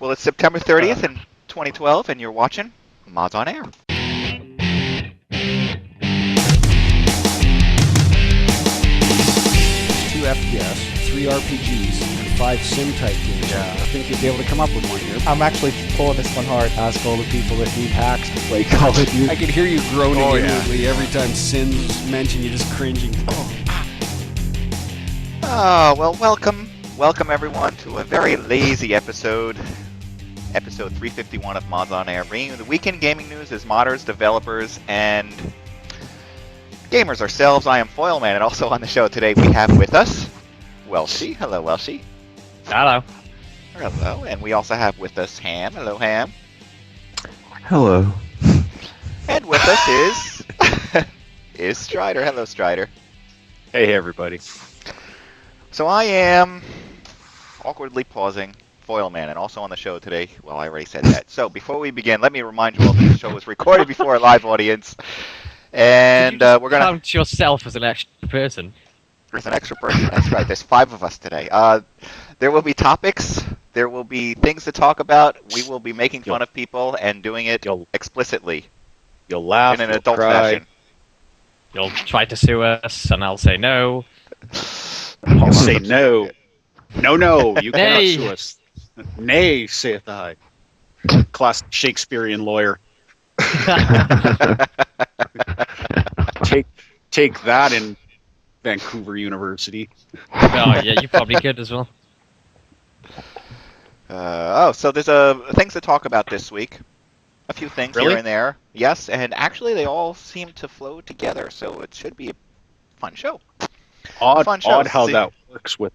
Well, it's September 30th in 2012, and you're watching Mods on Air. 2 FPS, 3 RPGs, and 5 sim-type games. Yeah. I think you'd be able to come up with one here. I'm actually pulling this one hard. Ask all the people that need hacks to play Call of Duty. I can hear you groaning inwardly every time Sin's mentioned. You're just cringing. Oh, well, welcome everyone to a very lazy episode 351 of Mods on Air, bringing you the weekend gaming news as modders, developers, and gamers ourselves. I am Foyleman, and also on the show today we have with us Welshy. Hello, Welshy. Hello. Hello, and we also have with us Ham. Hello, Ham. Hello. And with us is Stryder. Hello, Stryder. Hey, everybody. So I am awkwardly pausing Foyleman, and also on the show today, well, I already said that. So before we begin, let me remind you all that the show was recorded before a live audience, and we're going to... count yourself as an extra person. There's an extra person, that's right. There's 5 of us today. There will be topics, there will be things to talk about, we will be making fun of people and doing it explicitly. You'll laugh, in an you'll adult cry. fashion. You'll try to sue us, and I'll say no. I'll say no. No, you cannot Nay. sue us. Nay, saith I. Classic Shakespearean lawyer. Take that in Vancouver University. Oh, yeah, you probably could as well. So there's things to talk about this week. A few things Really? here and there. Yes, and actually they all seem to flow together, so it should be a fun show. Fun show. Odd how See- that works with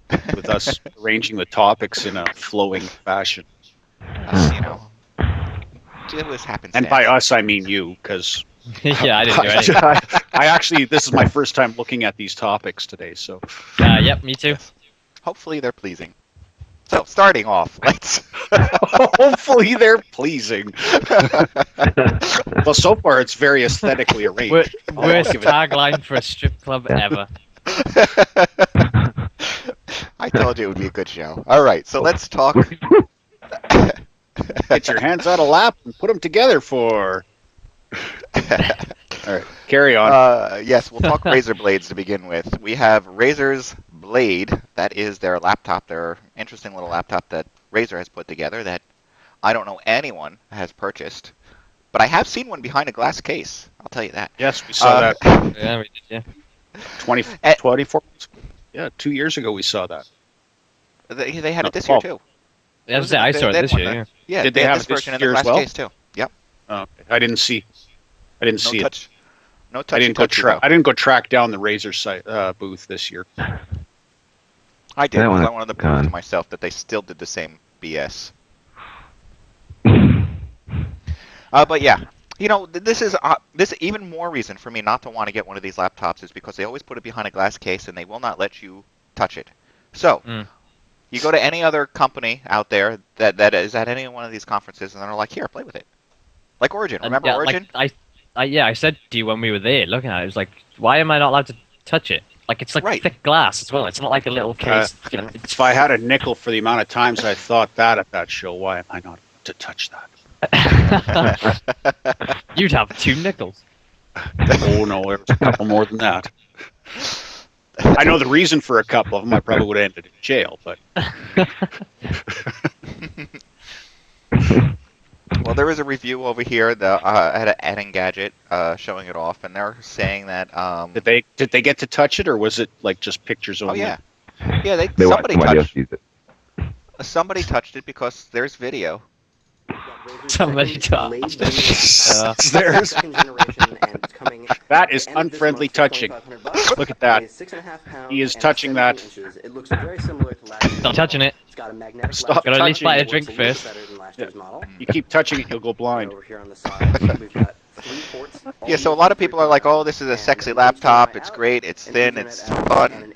us arranging the topics in a flowing fashion. You know, it was happenstance. And by us, I mean you, because Yeah, I didn't do anything. I actually, this is my first time looking at these topics today, so. Yep, me too. Hopefully they're pleasing. So, starting off, let's... Hopefully they're pleasing. Well, so far it's very aesthetically arranged. Worst give it- tagline for a strip club ever. I told you it would be a good show. All right, so let's talk... Get your hands out of lap and put them together for... All right, carry on. Yes, we'll talk Razer Blades to begin with. We have Razer's Blade. That is their laptop, their interesting little laptop that Razer has put together that I don't know anyone has purchased. But I have seen one behind a glass case. I'll tell you that. Yes, we saw that Yeah, we did, yeah. 24 months ago. Yeah, 2 years ago we saw that. They had No, it this year, 12. too. Yeah, I saw it They had this one year, then. yeah. Yeah, Did they had have this it this version in the year as glass well? case, too. Yep. Oh, okay. I didn't see No it. touch. No I touch. didn't go track down the Razer site, booth this year. I did, That because one I wanted to is prove to gone. myself that they still did the same BS. But yeah, you know, this is even more reason for me not to want to get one of these laptops is because they always put it behind a glass case and they will not let you touch it. So, you go to any other company out there that is at any one of these conferences and they're like, here, play with it. Like Origin. Remember Yeah, Origin? Like, I said to you when we were there looking at it, it was like, why am I not allowed to touch it? Like, it's like Right. thick glass as well. It's not like a little case. You know, If I had a nickel for the amount of times I thought that at that show, why am I not to touch that? You'd have 2 nickels. Oh no, there was a couple more than that. I know the reason for a couple of them. I probably would have ended in jail, but Well, there is a review over here that had an Engadget showing it off, and they're saying that... did they get to touch it, or was it like just pictures oh, only? yeah. Yeah, They watch somebody else use it. somebody touched it because there's video. Somebody touched it. There's- That is unfriendly touching. Look at that. He is touching that. Stop touching it. Stop Gotta at least touching buy a it. drink first. You keep touching it, you'll go blind. Yeah, so a lot of people are like, oh, this is a sexy laptop, it's great, it's thin, it's fun.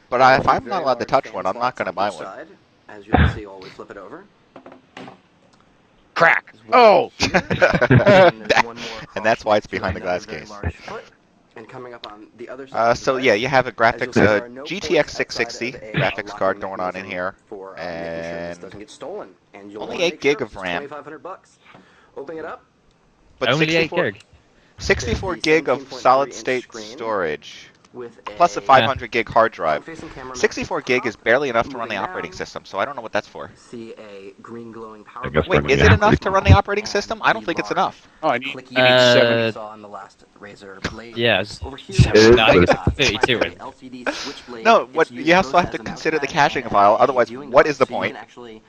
But if I'm not allowed to touch one, I'm not going to buy one. As you can see, always flip it over. Crack! Oh! And that's why it's behind the glass case. And coming up on the other side So yeah, you have a graphics GTX 660 graphics card going on in here, and doesn't get stolen, and you'll Only wanna 8 make gig sure of it's RAM. $2,500. Opening it up. But Only 64, 8 gig. 64 The gig of 17.3 solid-state inch screen storage, with plus a a 500 gig hard drive. front-facing camera 64 mounted gig top. is barely enough to run the Moving operating down, system, so I don't know what that's for. see a green glowing power I guess button. Wait, is Yeah. it enough to run the operating system? I don't think it's enough. Oh, you Clicky need 70. you saw on the last Razer Blade. Yes. Over here, It is, No, I think but it's 32 in. LCD switchblade. No, It's what used you also both have to as a consider the mousepad caching and file. a Otherwise, viewing what dock, is the so you point? can actually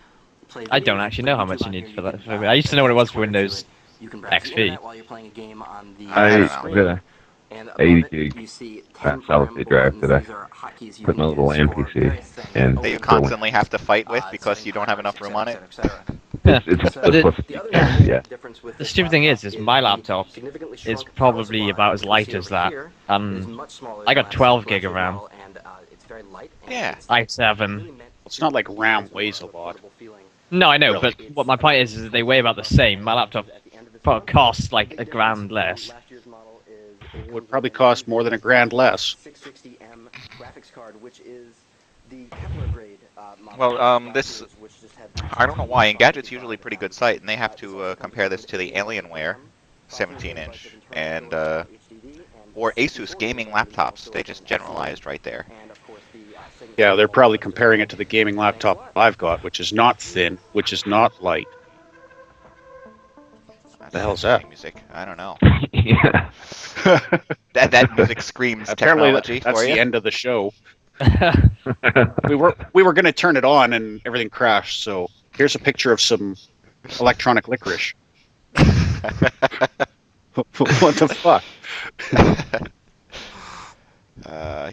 play I videos. don't If you actually play know how YouTube much you on need here, for that. can, I used to know what it was for record to Windows. it. You can browse the XP. internet while you're playing a game on the I don't know. screen. got a And above 80 it, gig you see 10 solid state drive programmable today. buttons. These are hotkeys you Put my can little use LAN for PC various things. and That you Opening constantly have to fight with uh, because setting you don't have enough timers, room on it. et cetera, it's So supposed to the be other connected, yeah. difference with The this stupid thing laptop is my the laptop significantly is shrunk probably power about as supply. light What you as see that. over here is much smaller I than got that 12 last gig of as RAM. well, and it's very light. And Yeah. it's i7. really meant It's not like to be RAM more weighs a of lot. portable feeling. No, I know, Really? but what my point is that they weigh about the same. My laptop costs like a grand less. It would probably cost more than a grand less. 660M graphics card, which is the Kepler grade model. Well, I don't know why. Engadget's usually a pretty good site, and they have to compare this to the Alienware 17-inch and or Asus gaming laptops. They just generalized right there. Yeah, they're probably comparing it to the gaming laptop I've got, which is not thin, which is not light. The hell's that? Music. I don't know. Yeah. That music screams Apparently, technology that's for the you. end of the show. We were going to turn it on, and everything crashed. So here's a picture of some electronic licorice. What the fuck?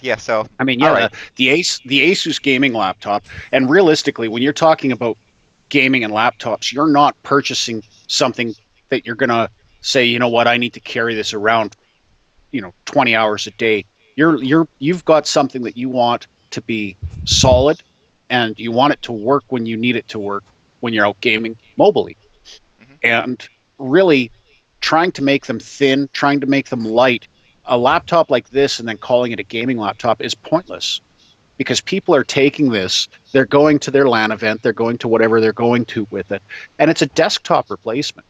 Yeah. So I mean, yeah, all right. the Asus gaming laptop, and realistically, when you're talking about gaming and laptops, you're not purchasing something that you're gonna say, you know what, I need to carry this around, 20 hours a day. You've got something that you want to be solid, and you want it to work when you need it to work when you're out gaming mobilely. Mm-hmm. And really, trying to make them thin, trying to make them light, a laptop like this and then calling it a gaming laptop is pointless, because people are taking this, they're going to their LAN event, they're going to whatever they're going to with it, and it's a desktop replacement.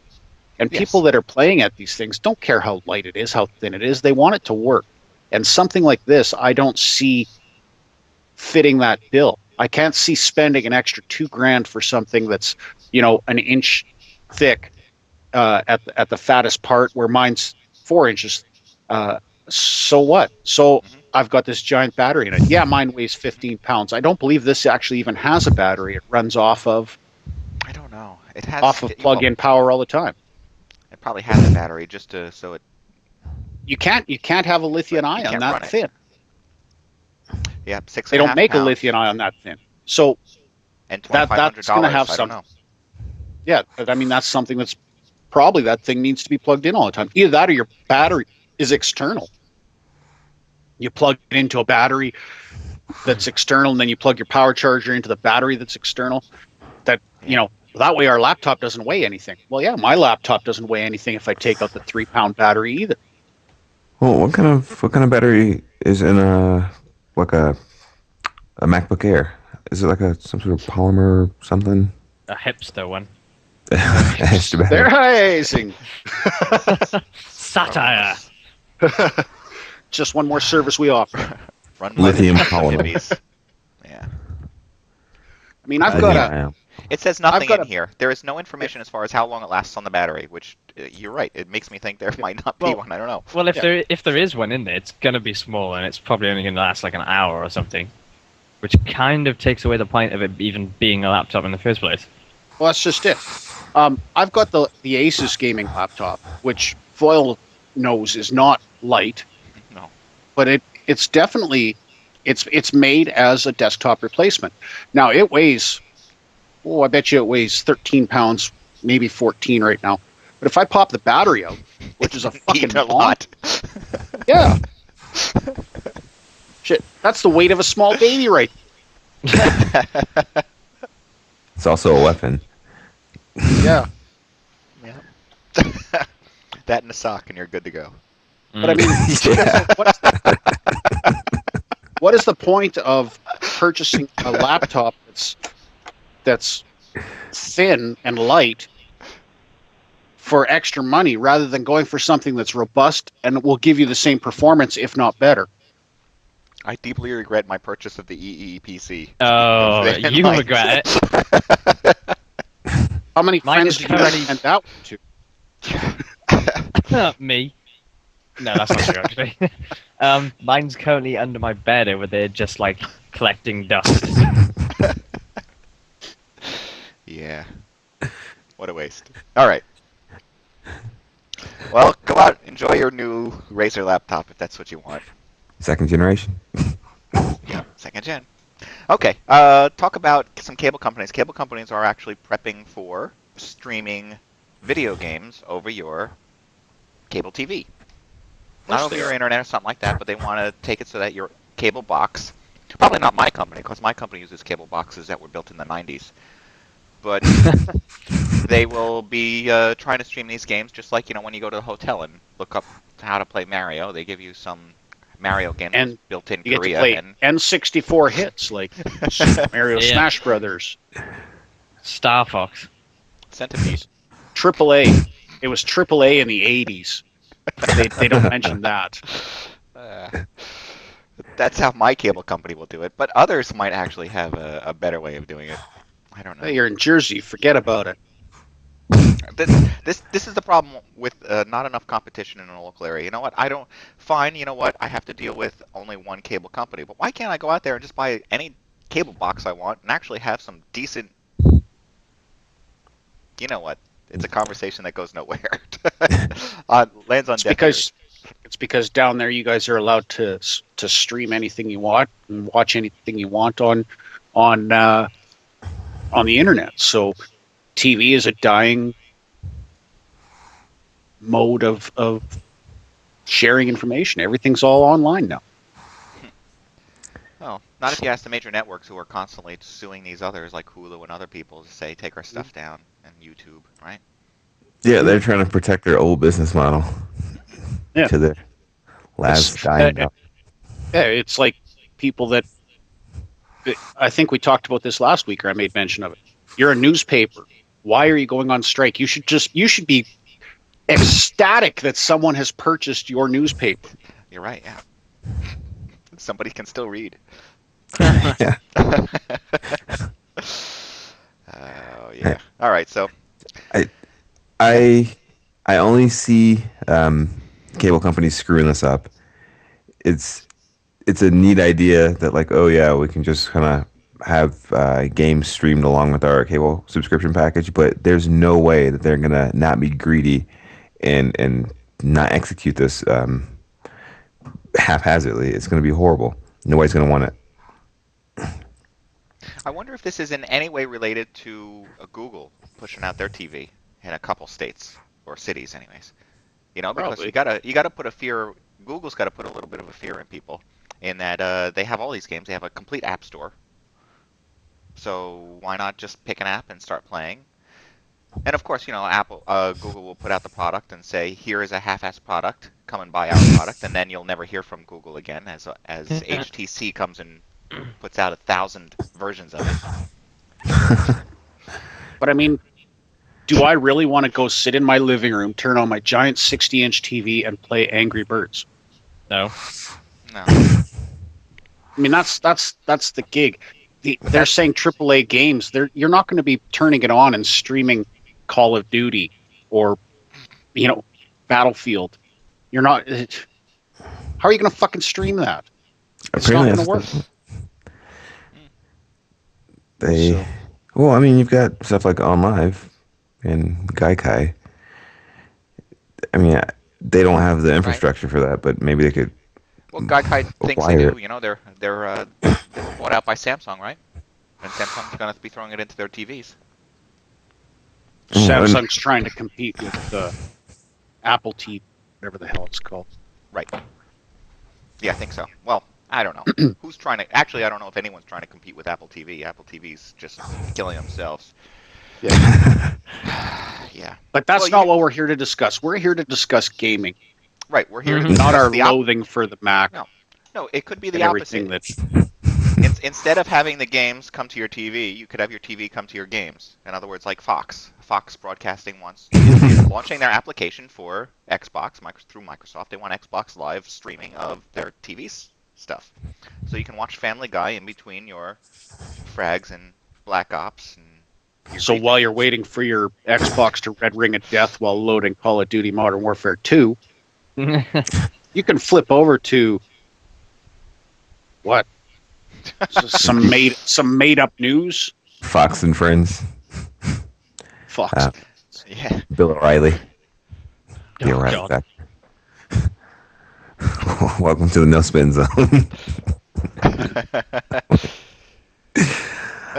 And Yes. people that are playing at these things don't care how light it is, how thin it is, they want it to work. And something like this, I don't see fitting that bill. I can't see spending an extra $2,000 for something that's, an inch thick at the fattest part, where mine's 4 inches. So what? So I've got this giant battery in it. Yeah, mine weighs 15 pounds. I don't believe this actually even has a battery. It runs off of I don't know. It has plug-in power all the time. It probably has a battery just so it. You can't have a lithium But you ion can't run that it. thin. Yeah, They don't 6.5 make a pounds lithium ion that thin. So and that's $2,500. going to have I some. don't know. Yeah, I mean, that's something that's probably, that thing needs to be plugged in all the time. Either that or your battery is external. You plug it into a battery that's external, and then you plug your power charger into the battery that's external. That that way our laptop doesn't weigh anything. Well, yeah, my laptop doesn't weigh anything if I take out the 3-pound battery either. Well, what kind of battery is in a MacBook Air? Is it like some sort of polymer or something? A hipster one. That's too bad. They're hazing. Satire. Just one more service we offer. Run Lithium by the polymer. hippies. Yeah. I mean, I've got a. Yeah. It says nothing got in here. There is no information as far as how long it lasts on the battery, which you're right. It makes me think there might not be Well- one. I don't know. Well, if there is one in there, it's gonna be small, and it's probably only gonna last like an hour or something, which kind of takes away the point of it even being a laptop in the first place. Well, that's just it. I've got the Asus gaming laptop, which Foil knows is not light, No. but it's definitely it's made as a desktop replacement. Now it weighs, I bet you it weighs 13 pounds, maybe 14 right now. But if I pop the battery out, which is a fucking Eat a lot. yeah, shit, that's the weight of a small baby, right? It's also a weapon. Yeah. Yeah. That and a sock, and you're good to go. But I mean, what is the point of purchasing a laptop that's thin and light for extra money rather than going for something that's robust and will give you the same performance, if not better. I deeply regret my purchase of the EEPC. Oh, you regret it. How many Mine friends is do you currently- send that to? Me. No, that's not true, actually. Mine's currently under my bed over there, just like collecting dust. Yeah. What a waste. All right. Well, go out, enjoy your new Razer laptop if that's what you want. Second generation. Yeah, second gen. Okay, talk about some cable companies. Cable companies are actually prepping for streaming video games over your cable TV. Not over your internet or something like that, but they want to take it so that your cable box, probably not my company, because my company uses cable boxes that were built in the 90s, but they will be trying to stream these games just like, when you go to the hotel and look up how to play Mario, they give you some Mario games And built in You Korea. get to play N64 hits like Mario Yeah. Smash Brothers, Star Fox. Centipede. AAA. It was AAA in the 80s. They don't mention that. That's how my cable company will do it, but others might actually have a better way of doing it. I don't know. Hey, you're in Jersey. Forget about it. This is the problem with not enough competition in a local area. You know what? Fine, you know what? I have to deal with only one cable company, but why can't I go out there and just buy any cable box I want and actually have some decent... You know what? It's a conversation that goes nowhere. Lands on deaf ears. It's because down there you guys are allowed to stream anything you want and watch anything you want on the internet. So TV is a dying mode of sharing information. Everything's all online now. Oh, not if you ask the major networks who are constantly suing these others like Hulu and other people to say take our stuff down, and YouTube, right? Yeah, they're trying to protect their old business model. Yeah. To their last dying dollar. Yeah, it's like people that I think we talked about this last week, or I made mention of it. You're a newspaper. Why are you going on strike? You should be ecstatic that someone has purchased your newspaper. You're right, yeah. Somebody can still read. Yeah. Oh, yeah. All right, so... I only see cable companies screwing this up. It's a neat idea that, like, oh yeah, we can just kind of have games streamed along with our cable subscription package, but there's no way that they're gonna not be greedy and not execute this haphazardly. It's gonna be horrible. Nobody's gonna want it. I wonder if this is in any way related to Google pushing out their TV in a couple states or cities, anyways. Because Probably. you gotta put a fear. Google's got to put a little bit of a fear in people, in that they have all these games. They have a complete app store. So why not just pick an app and start playing? And of course, Google will put out the product and say, "Here is a half-ass product. Come and buy our product," and then you'll never hear from Google again, as HTC comes and puts out 1,000 versions of it. But I mean, do I really want to go sit in my living room, turn on my giant 60-inch TV, and play Angry Birds? No. No. I mean, that's the gig. They're saying AAA games. You're not going to be turning it on and streaming Call of Duty or, Battlefield. You're not. How are you going to fucking stream that? It's not going to work. Well, I mean, you've got stuff like OnLive and Gaikai. I mean, they don't have the infrastructure for that, but maybe they could. Well, Gaikai thinks they do. They're bought out by Samsung, right? And Samsung's going to be throwing it into their TVs. Samsung's trying to compete with Apple TV, whatever the hell it's called. Right. Yeah, I think so. Well, I don't know. Who's trying to... Actually, I don't know if anyone's trying to compete with Apple TV. Apple TV's just killing themselves. Yeah. Yeah. But that's not what we're here to discuss. We're here to discuss gaming. Right, we're here to not discuss our the loathing for the Mac. No, it could be the and everything opposite. that instead of having the games come to your TV, you could have your TV come to your games. In other words, like Fox. Fox Broadcasting wants launching their application for Xbox through Microsoft. They want Xbox Live streaming of their TV stuff, so you can watch Family Guy in between your frags and Black Ops. And so while you're waiting for your Xbox to red ring of death while loading Call of Duty Modern Warfare 2, you can flip over to what? some made up news. Fox and Friends. Fox. Yeah. Bill O'Reilly. Oh, The O'Reilly God. Factor. Welcome to the No Spin Zone.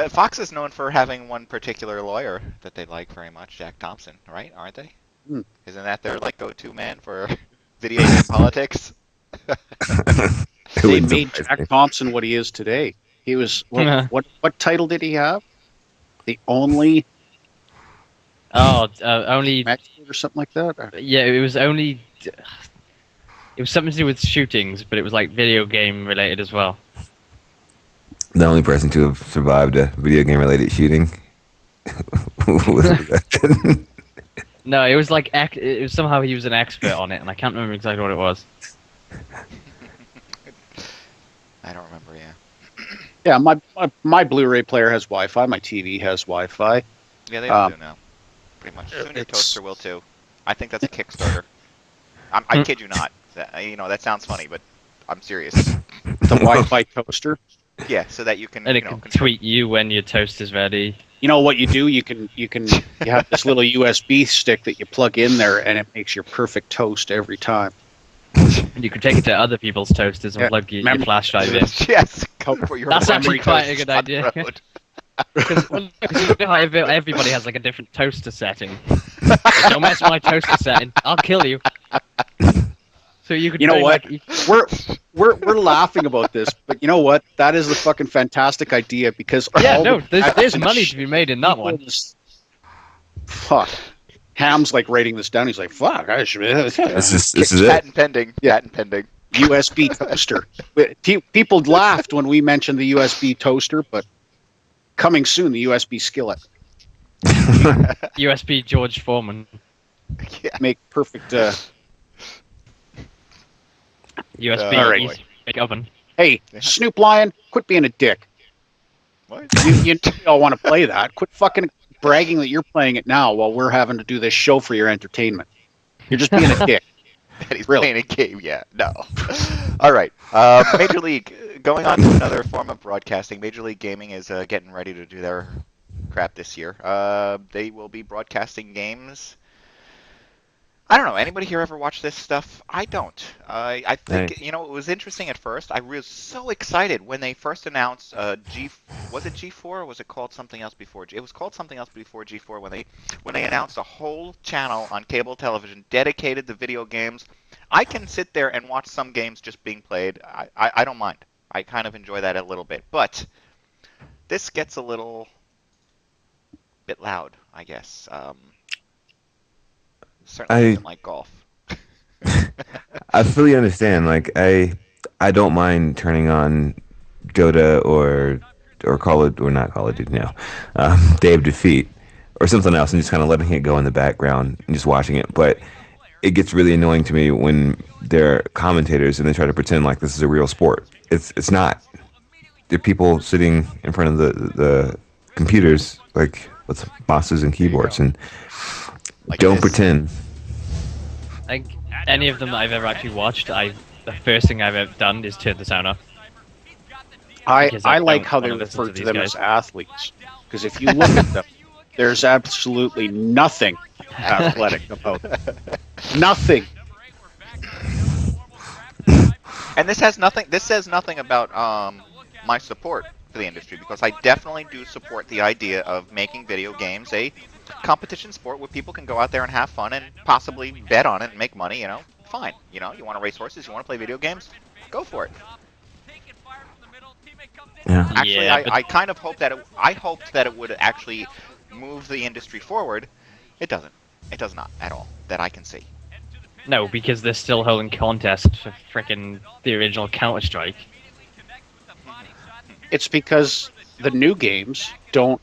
Fox is known for having one particular lawyer that they like very much, Jack Thompson, right? Aren't they? Isn't that their go-to man for video game politics? They made Jack Thompson what he is today. He was what title did he have? The only only expert or something like that. Yeah, it was only. It was something to do with shootings, but it was like video game related as well. The only person to have survived a video game related shooting. No, it was like it was somehow he was an expert on it, and I can't remember exactly what it was. I don't remember. Yeah. Yeah, my Blu-ray player has Wi-Fi. My TV has Wi-Fi. Yeah, they all do now. Pretty much. Soon your toaster will too. I think that's a Kickstarter. I kid you not. That sounds funny, but I'm serious. The Wi-Fi toaster. Yeah, so that you can. And it can tweet you when your toast is ready. You know what you do? You have this little USB stick that you plug in there, and it makes your perfect toast every time. And you can take it to other people's toasters and plug your flash drive in. Yes, for your that's actually quite a toast good idea. Because you know how everybody has like a different toaster setting. Like, don't mess with my toaster setting. I'll kill you. So you could. You know what? We're laughing about this, but you know what? That is a fucking fantastic idea because there's money to be made in that one. Fuck. Ham's like writing this down. He's like, "Fuck, I should." This is it. Patent pending. Yeah. Patent pending. USB toaster. People laughed when we mentioned the USB toaster, but coming soon, the USB skillet. USB George Foreman. Yeah. Make perfect. USB big oven. Hey, Snoop Lion, quit being a dick. What? You all want to play that? Quit fucking bragging that you're playing it now while we're having to do this show for your entertainment. You're just being a dick. That he's playing a game, yeah. No. All right. Major League, going on to another form of broadcasting. Major League Gaming is getting ready to do their crap this year. They will be broadcasting games. I don't know. Anybody here ever watch this stuff? I don't. I think, it was interesting at first. I was so excited when they first announced was it G4 or was it called something else before? It was called something else before G4 when they announced a whole channel on cable television dedicated to video games. I can sit there and watch some games just being played. I don't mind. I kind of enjoy that a little bit. But this gets a little bit loud, I guess. Certainly doesn't like golf. I fully understand. Like I don't mind turning on Dota or Call of, or not Call of Duty now, Day of Defeat or something else, and just kind of letting it go in the background and just watching it. But it gets really annoying to me when they're commentators and they try to pretend like this is a real sport. It's not. They're people sitting in front of the computers like with mouses and keyboards and. Like don't pretend. Like any of them that I've ever actually watched, the first thing I've ever done is turn the sound off. I like how they refer to them as athletes, because if you look at them, there's absolutely nothing athletic about them. Nothing. And this says nothing about my support for the industry, because I definitely do support the idea of making video games a competition sport where people can go out there and have fun and possibly bet on it and make money. Fine. You want to race horses, you want to play video games, go for it. Yeah. Actually, I kind of hope that I hoped that it would actually move the industry forward. It doesn't. It does not at all that I can see. No, because they're still holding contests for frickin' the original Counter-Strike. It's because the new games don't,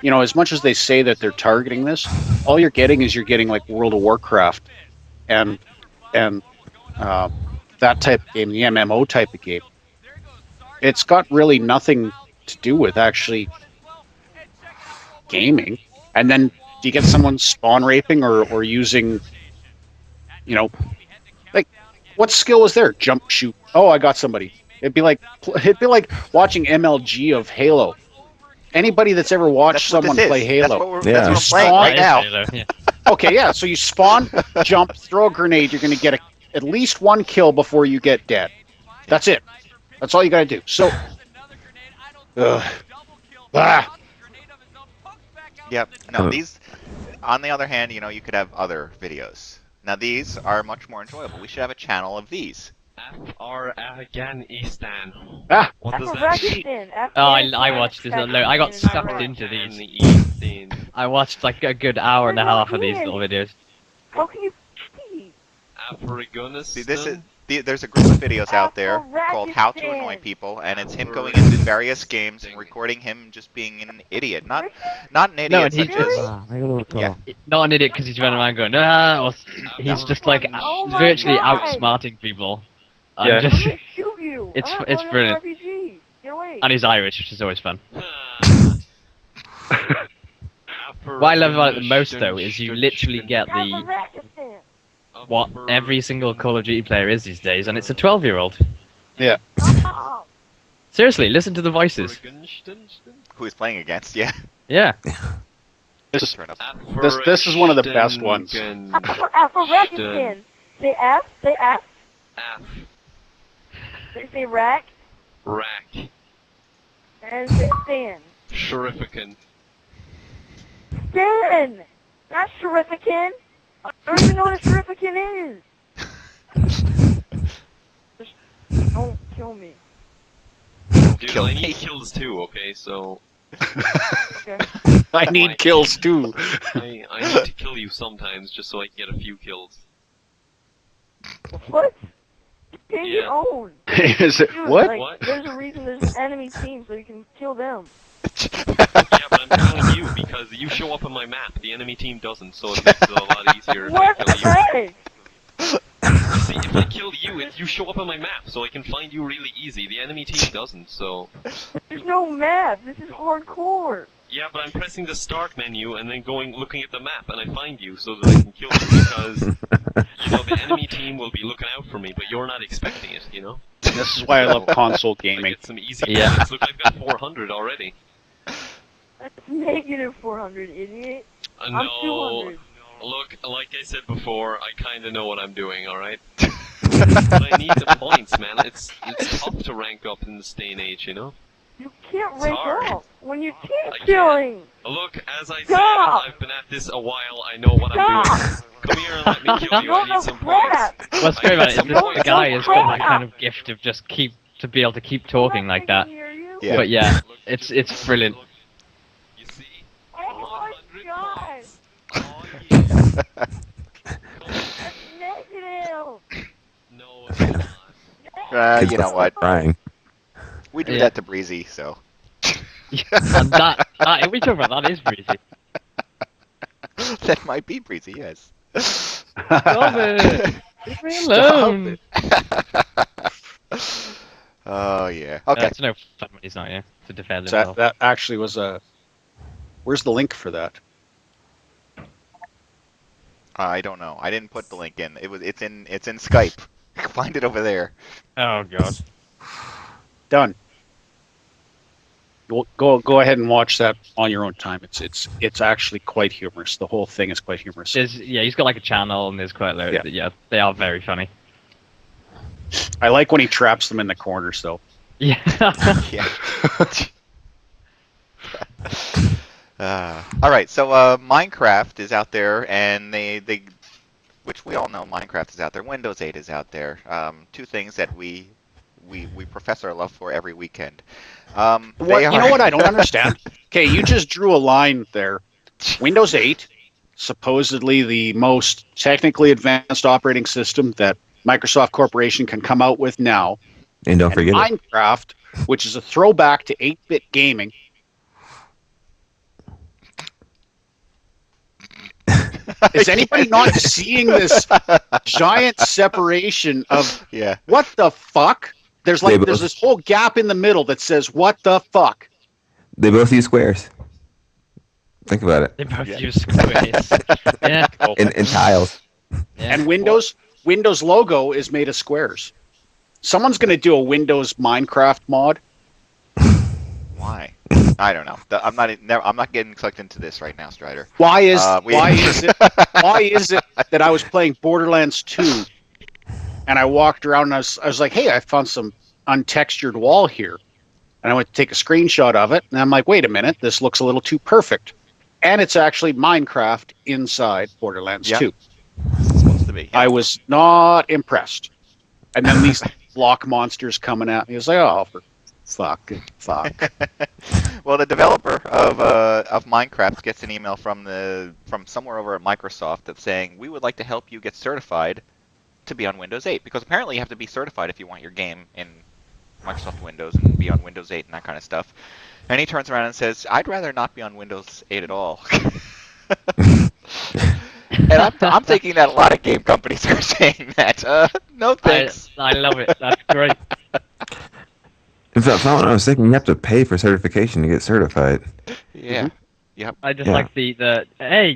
as much as they say that they're targeting this, all you're getting is like World of Warcraft and that type of game, the MMO type of game. It's got really nothing to do with actually gaming. And then do you get someone spawn raping or using, like, what skill is there? Jump, shoot. Oh, I got somebody. It'd be like watching MLG of Halo. Anybody that's ever watched someone play Halo, that's what I'm playing right now. Halo, yeah. Okay, yeah. So you spawn, jump, throw a grenade. You're going to get at least one kill before you get dead. That's it. That's all you got to do. So, Yep. No, these. On the other hand, you could have other videos. Now these are much more enjoyable. We should have a channel of these. Afghanistan. What does that mean? I watched this. I got sucked into these. I watched like a good hour and a half of these little videos. How can you see? Afghanistan. See, there's a group of videos out there called How to Annoy People, and it's him going into various games and recording him just being an idiot. Not an idiot such as... Not an idiot because he's running around going, or he's just like virtually outsmarting people. Just, it's brilliant. And he's Irish, which is always fun. What I love about it the most, though, is you literally get what every single Call of Duty player is these days, and it's a 12-year-old. Yeah. Seriously, listen to the voices. Who he's playing against, yeah. Yeah. This is one of the best ones. Afro-Rakistan. Say F. Say F. F. Say rack. Rack. And say Stan. Shurifican. Stan! Not Shurifican! I don't even know what a Shurifican is! Just don't kill me. Dude, I need kills too, okay, so... Okay. I need kills too. I need to kill you sometimes just so I can get a few kills. What? You can't Yeah. get owned. Is it, Dude, what? like, What? there's a reason there's an enemy team so you can kill them. Yeah, but I'm telling you because you show up on my map, the enemy team doesn't, so it makes it a lot easier if I What kill the you. heck? See, if I kill you, you show up on my map, so I can find you really easy. The enemy team doesn't, so... There's no map. This is hardcore. Yeah, but I'm pressing the start menu and then looking at the map, and I find you so that I can kill you because, the enemy team will be looking out for me, but you're not expecting it, This is why I love console I gaming. get some easy kills. Look, I've got 400 already. That's negative 400, idiot. I'm No, 200. look, like I said before, I kinda know what I'm doing, alright? But I need the points, man. It's tough to rank up in this day and age, You can't It's rank hard. up when you're team I can't. killing. Look, as I said, Stop! I've been at this a while, I know what I'm doing. Come here and let me kill you, I need some points. What's great about it is Some this points. guy has got that kind of gift of just to be able to keep talking like that. Yeah. But yeah, it's brilliant. You see? Oh my god! Oh, yeah. That's negative! No, it's not. You know what? Crying. We do Yeah. that to Breezy, so... And that we talk about that is breezy. That might be Breezy, yes. Stop it! Leave me alone! Oh, yeah. Okay. It's no fun when he's not here to defend So himself. that actually was a... Where's the link for that? I don't know. I didn't put the link in. It's in Skype. Find it over there. Oh god. Done. Go ahead and watch that on your own time. It's actually quite humorous. The whole thing is quite humorous. He's got like a channel and there's quite a load. Yeah, they are very funny. I like when he traps them in the corners, though. Yeah. Yeah. All right. So Minecraft is out there, and they, which we all know, Minecraft is out there. Windows 8 is out there. Two things that we profess our love for every weekend. You know what I don't understand? Okay, you just drew a line there. Windows 8, supposedly the most technically advanced operating system that Microsoft Corporation can come out with now. And don't forget it. Minecraft, which is a throwback to 8-bit gaming. Is anybody not seeing this giant separation of what the fuck? There's this whole gap in the middle that says what the fuck. They both use squares. Think about it. They both use squares. Yeah. And tiles. Yeah. And Windows logo is made of squares. Someone's going to do a Windows Minecraft mod. Why? I don't know. I'm not getting sucked into this right now, Stryder. Why is it that I was playing Borderlands 2 and I walked around and I was like, hey, I found some untextured wall here. And I went to take a screenshot of it and I'm like, wait a minute, this looks a little too perfect. And it's actually Minecraft inside Borderlands 2. It's supposed to be. Yeah. I was not impressed. And then these block monsters coming at me. I was like, oh, for fuck. Well, the developer of Minecraft gets an email from somewhere over at Microsoft that's saying, we would like to help you get certified to be on Windows 8. Because apparently you have to be certified if you want your game in Microsoft Windows and be on Windows 8 and that kind of stuff. And he turns around and says, I'd rather not be on Windows 8 at all. And I'm thinking that a lot of game companies are saying that. No thanks. I love it. That's great. If that's not what I was thinking, you have to pay for certification to get certified. Yeah. Mm-hmm. Yep. I just like the hey,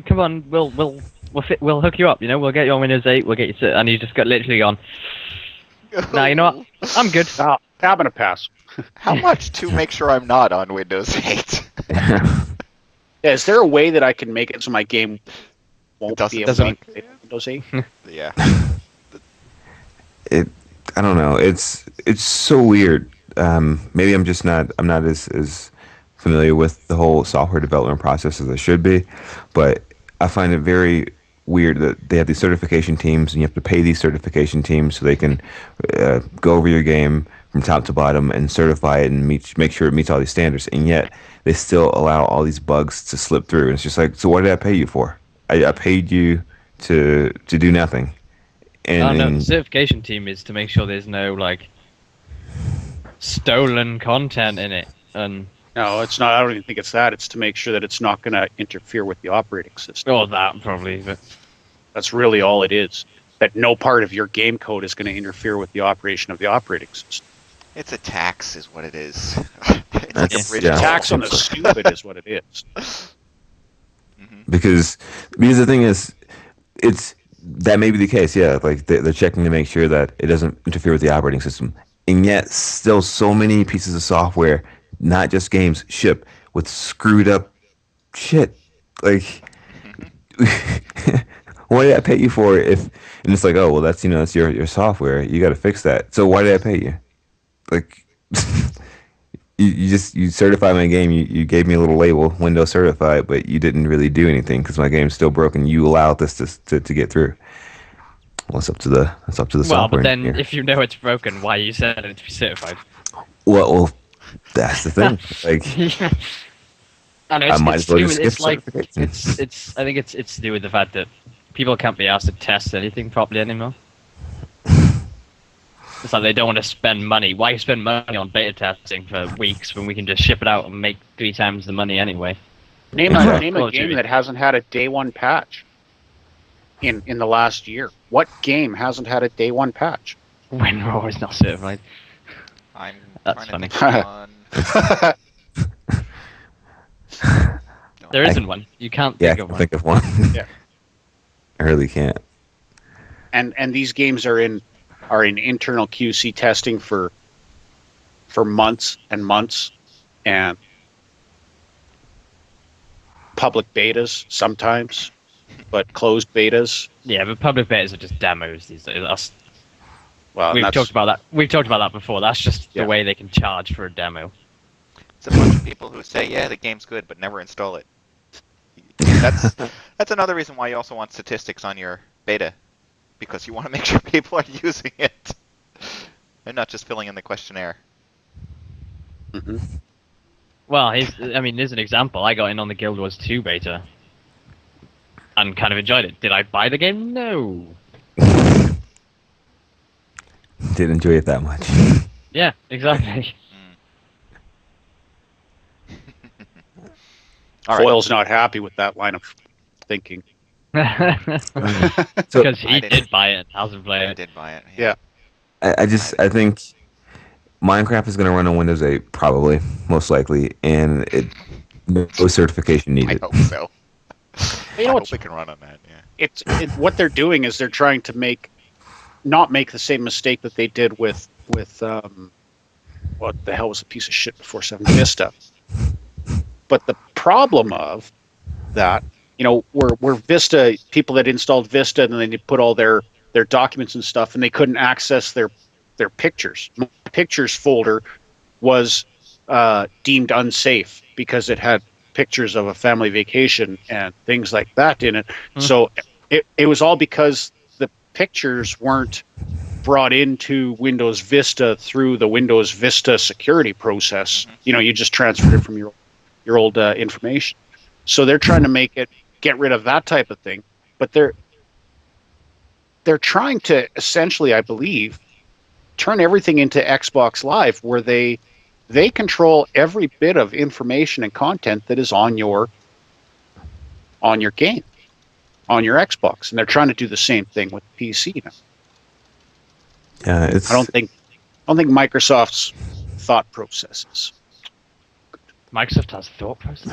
come on, we'll hook you up, we'll get you on Windows 8, we'll get you and you just got literally gone. Now you know what? I'm good. Having a pass. How much to make sure I'm not on Windows 8? Is there a way that I can make it so my game won't be able to be Windows 8? Yeah. I don't know. It's so weird. Maybe I'm not as familiar with the whole software development process as I should be, but I find it very weird that they have these certification teams and you have to pay these certification teams so they can go over your game from top to bottom and certify it and make sure it meets all these standards, and yet they still allow all these bugs to slip through. And it's just like, so what did I pay you for? I paid you to do nothing. And the certification team is to make sure there's no stolen content in it. And no, it's not. I don't even think it's that. It's to make sure that it's not going to interfere with the operating system. Oh, that probably. But that's really all it is. That no part of your game code is going to interfere with the operation of the operating system. It's a tax, is what it is. It's a tax on the stupid, is what it is. Because the thing is, that may be the case. Yeah, like they're checking to make sure that it doesn't interfere with the operating system, and yet still so many pieces of software, not just games, ship with screwed up shit. Like, what did I pay you for? And it's like, oh well, that's it's your software. You got to fix that. So why did I pay you? Like, you certified my game. You gave me a little label, Windows certified, but you didn't really do anything because my game's still broken. You allowed this to get through. Well, it's up to the software. Well, but then if you know it's broken, why you send it to be certified? Well, that's the thing. Like, I might as well just skip certification. I think it's to do with the fact that people can't be asked to test anything properly anymore. It's like they don't want to spend money. Why spend money on beta testing for weeks when we can just ship it out and make 3 times the money anyway? Name a game that hasn't had a day 1 patch in the last year. What game hasn't had a day 1 patch? WinRAR is not certified. That's funny. There isn't one. You can't think of one. Think of one. Yeah. I really can't. And these games are in internal QC testing for months and months, and public betas sometimes, but closed betas. Yeah, but public betas are just demos these days. Well, we've talked about that. We've talked about that before. That's just the way they can charge for a demo. It's a bunch of people who say, yeah, the game's good, but never install it. That's another reason why you also want statistics on your beta, because you want to make sure people are using it and not just filling in the questionnaire. Mm-hmm. Well, there's an example. I got in on the Guild Wars 2 beta and kind of enjoyed it. Did I buy the game? No. Didn't enjoy it that much. Yeah, exactly. Foyle's not happy with that line of thinking. Because he did buy it, hasn't played it. I did buy it. Yeah. I think Minecraft is going to run on Windows 8, probably, most likely, and no certification needed. I hope so. You know I hope it can run on that. Yeah. What they're doing is they're trying to not make the same mistake that they did with what the hell was a piece of shit before 7 Vista. But the problem of that, where Vista, people that installed Vista and then they put all their documents and stuff, and they couldn't access their pictures. My pictures folder was deemed unsafe because it had pictures of a family vacation and things like that in it. So it was all because the pictures weren't brought into Windows Vista through the Windows Vista security process. You just transferred it from your old information. So they're trying to get rid of that type of thing, but they're trying to essentially, I believe, turn everything into Xbox Live, where they control every bit of information and content that is on your game, on your Xbox, and they're trying to do the same thing with PC now. Yeah, I don't think Microsoft's thought processes. Microsoft has thought process.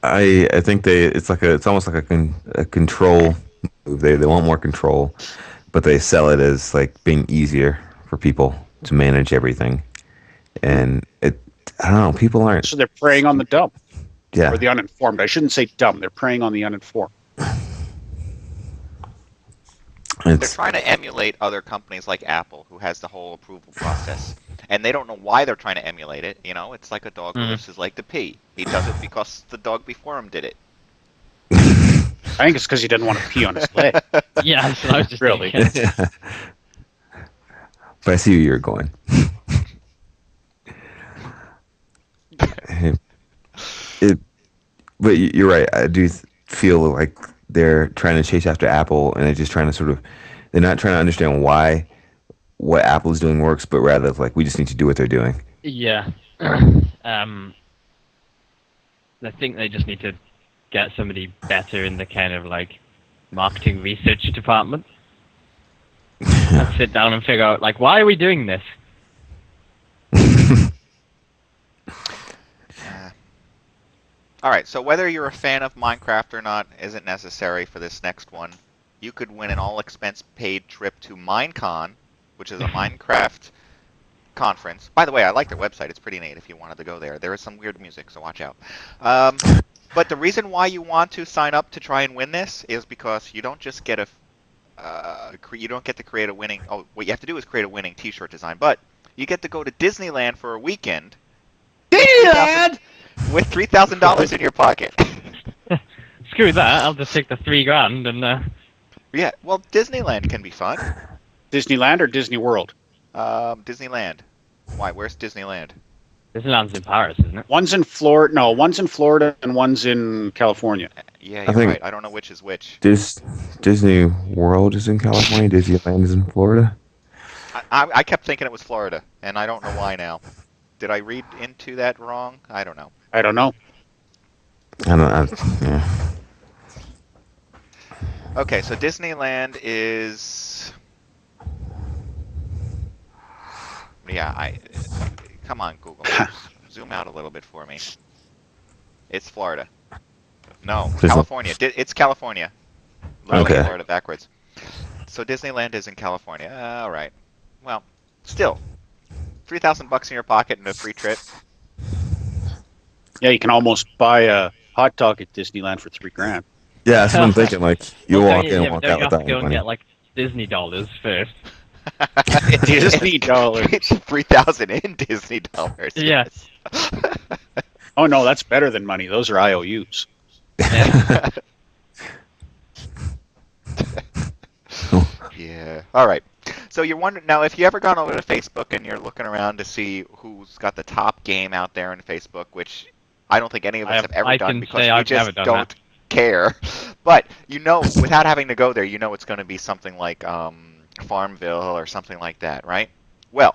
I think it's almost like a control move. They want more control, but they sell it as like being easier for people to manage everything. And I don't know, people aren't. So they're preying on the dumb. Yeah. Or the uninformed. I shouldn't say dumb. They're preying on the uninformed. They're trying to emulate other companies like Apple, who has the whole approval process. And they don't know why they're trying to emulate it. It's like a dog who wishes like to pee. He does it because the dog before him did it. I think it's because he didn't want to pee on his leg. Yeah, that's what I was just really. But I see where you're going. But you're right. I do feel like they're trying to chase after Apple, and they're just trying to they're not trying to understand why what Apple is doing works, but rather like we just need to do what they're doing. Yeah. I think they just need to get somebody better in the kind of like marketing research department. And sit down and figure out like, why are we doing this? All right, so whether you're a fan of Minecraft or not isn't necessary for this next one. You could win an all-expense-paid trip to Minecon, which is a Minecraft conference. By the way, I like their website. It's pretty neat if you wanted to go there. There is some weird music, so watch out. But the reason why you want to sign up to try and win this is because you don't just get you don't get to create a winning. Oh, what you have to do is create a winning T-shirt design, but you get to go to Disneyland for a weekend. Disneyland with $3,000 in your pocket. Screw that! I'll just take the $3,000 and. Yeah, well, Disneyland can be fun. Disneyland or Disney World? Disneyland. Why? Where's Disneyland? Disneyland's in Paris, isn't it? One's in Florida. No, one's in Florida and one's in California. Yeah, you're right. I don't know which is which. Disney World is in California. Disneyland is in Florida. I kept thinking it was Florida, and I don't know why now. Did I read into that wrong? I don't know. I don't know. Yeah. Okay, so Disneyland is... Yeah, come on, Google. Zoom out a little bit for me. It's Florida. No, California. It's California. Literally Okay. Florida backwards. So Disneyland is in California. All right. Well, still, $3,000 in your pocket and a free trip. Yeah, you can almost buy a hot dog at Disneyland for $3,000. Yeah, that's what I'm thinking. Like you walk in and yeah, walk don't out you with have that to go and money. get like Disney dollars first. Disney dollars. It's 3,000 in Disney dollars. Yeah. Oh no, that's better than money. Those are IOUs. Yeah. Yeah. All right. So you're wondering now if you ever gone over to Facebook and you're looking around to see who's got the top game out there in Facebook, which I don't think any of us have ever done because we just don't care. But without having to go there, it's going to be something like Farmville or something like that, right? Well,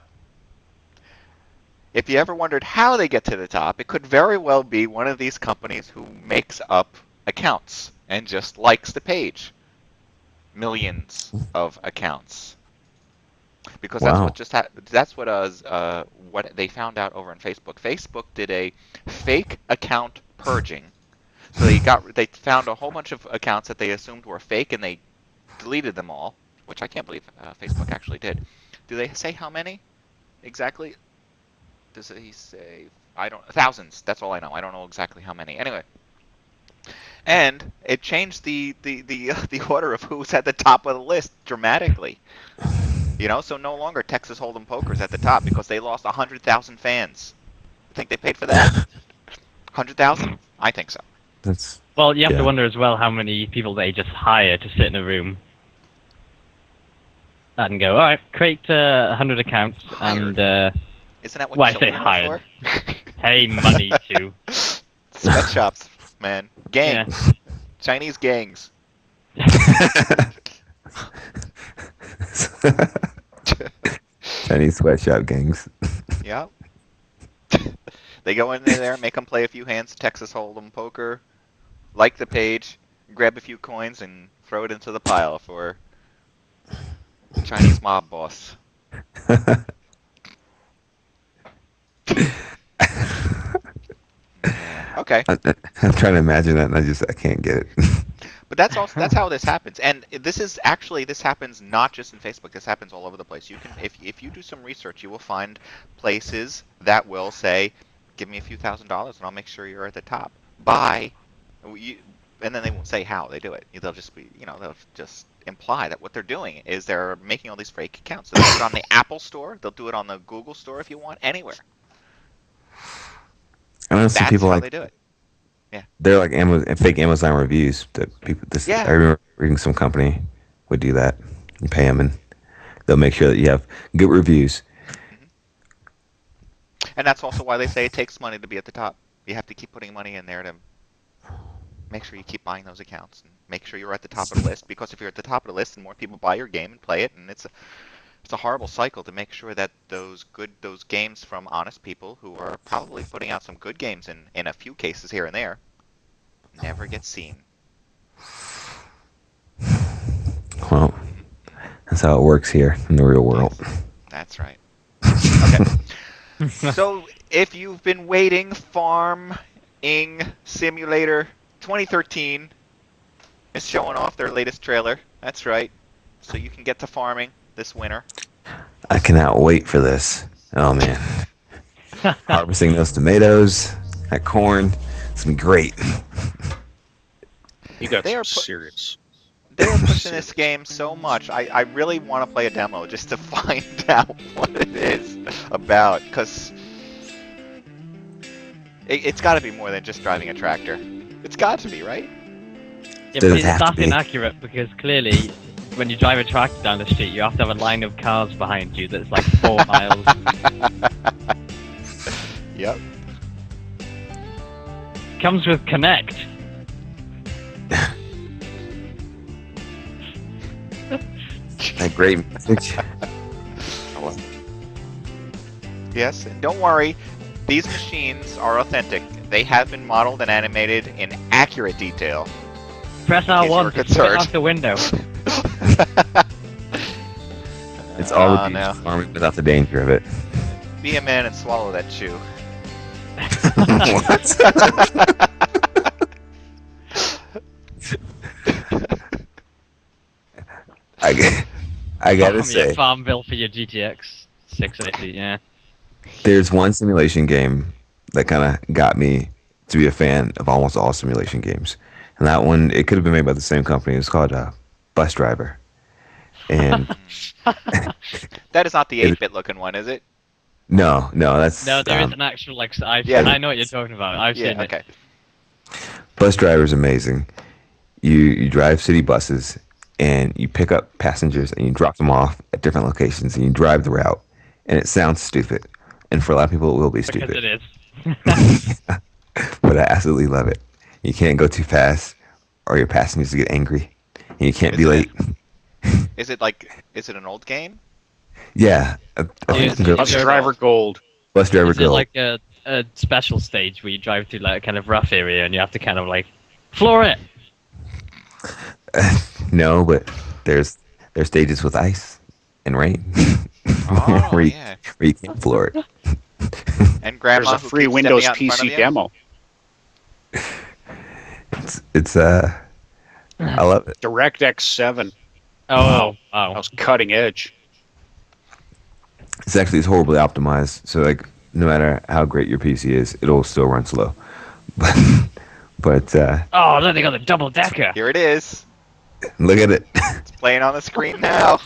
if you ever wondered how they get to the top, it could very well be one of these companies who makes up accounts and just likes the page. Millions of accounts. Because that's what they found out over on Facebook. Facebook did a fake account purging. So they found a whole bunch of accounts that they assumed were fake, and they deleted them all, which I can't believe Facebook actually did. Do they say how many exactly? Does he say? Thousands. That's all I know. I don't know exactly how many. Anyway, and it changed the order of who's at the top of the list dramatically. So no longer Texas Hold'em Poker's at the top because they lost 100,000 fans. You think they paid for that? 100,000? I think so. Well, you have to wonder as well how many people they just hire to sit in a room and go, all right, create 100 accounts and. Isn't that what I say hired? Pay money to. Sweatshops, man. Gangs. Yeah. Chinese gangs. Chinese sweatshop gangs. Yep. They go in there, make them play a few hands, Texas Hold'em Poker, like the page, grab a few coins, and throw it into the pile for Chinese mob boss. Okay. I'm trying to imagine that, and I can't get it. But that's how this happens, and this happens not just in Facebook. This happens all over the place. You can, if you do some research, you will find places that will say, "Give me a few $1,000s, and I'll make sure you're at the top." Buy, and then they won't say how they do it. They'll just be, they'll just imply that what they're doing is they're making all these fake accounts. So they'll do it on the Apple Store. They'll do it on the Google Store if you want, anywhere. I know some people how they do it. Yeah. They're like fake Amazon reviews that people. I remember reading some company would do that. You pay them, and they'll make sure that you have good reviews. Mm-hmm. And that's also why they say it takes money to be at the top. You have to keep putting money in there to make sure you keep buying those accounts and make sure you're at the top of the list. Because if you're at the top of the list, and more people buy your game and play it, and it's a horrible cycle to make sure that those games from honest people who are probably putting out some good games in a few cases here and there never get seen. Well, that's how it works here in the real world. That's right. Okay. So if you've been waiting, Farming Simulator 2013 is showing off their latest trailer. That's right. So you can get to farming this winter. I cannot wait for this. Oh man. Harvesting those tomatoes, that corn. It's going to be great. You got serious. They are pushing this game so much. I really want to play a demo just to find out what it is about. Because it's got to be more than just driving a tractor. It's got to be, right? Yeah, but that's inaccurate because clearly when you drive a tractor down the street, you have to have a line of cars behind you that's like 4 miles. Yep. Comes with Connect. A great message. Yes, and don't worry, these machines are authentic. They have been modeled and animated in accurate detail. Press R1 to switch off the window. It's all the farming without the danger of it. Be a man and swallow that chew. What? I gotta say, Farmville for your GTX 680, yeah. There's one simulation game that kind of got me to be a fan of almost all simulation games, and that one, it could have been made by the same company. It's called Bus Driver, and that is not the 8-bit looking one, is it? No, that's no. There is an actual I know what you're talking about. I've seen it. Bus Driver is amazing. You drive city buses, and you pick up passengers, and you drop them off at different locations, and you drive the route, and it sounds stupid, and for a lot of people, it will be stupid. Because it is. But I absolutely love it. You can't go too fast, or your passengers get angry, and you can't Is be it- late. Is it an old game? Yeah, I think Is you can go Bus there- driver gold. bus driver Is it go. like a special stage where you drive through like a kind of rough area and you have to kind of like floor it? No, but there's stages with ice and rain Oh, where, yeah. where you can't floor it. And Grandma There's a who free keeps Windows stepping out in front of PC you? demo. It's I love it. DirectX 7. Oh, That wow. was cutting edge. It's horribly optimized, so like no matter how great your PC is, it'll still run slow. But Oh, look, they got the double decker. Here it is. look at it. It's playing on the screen now.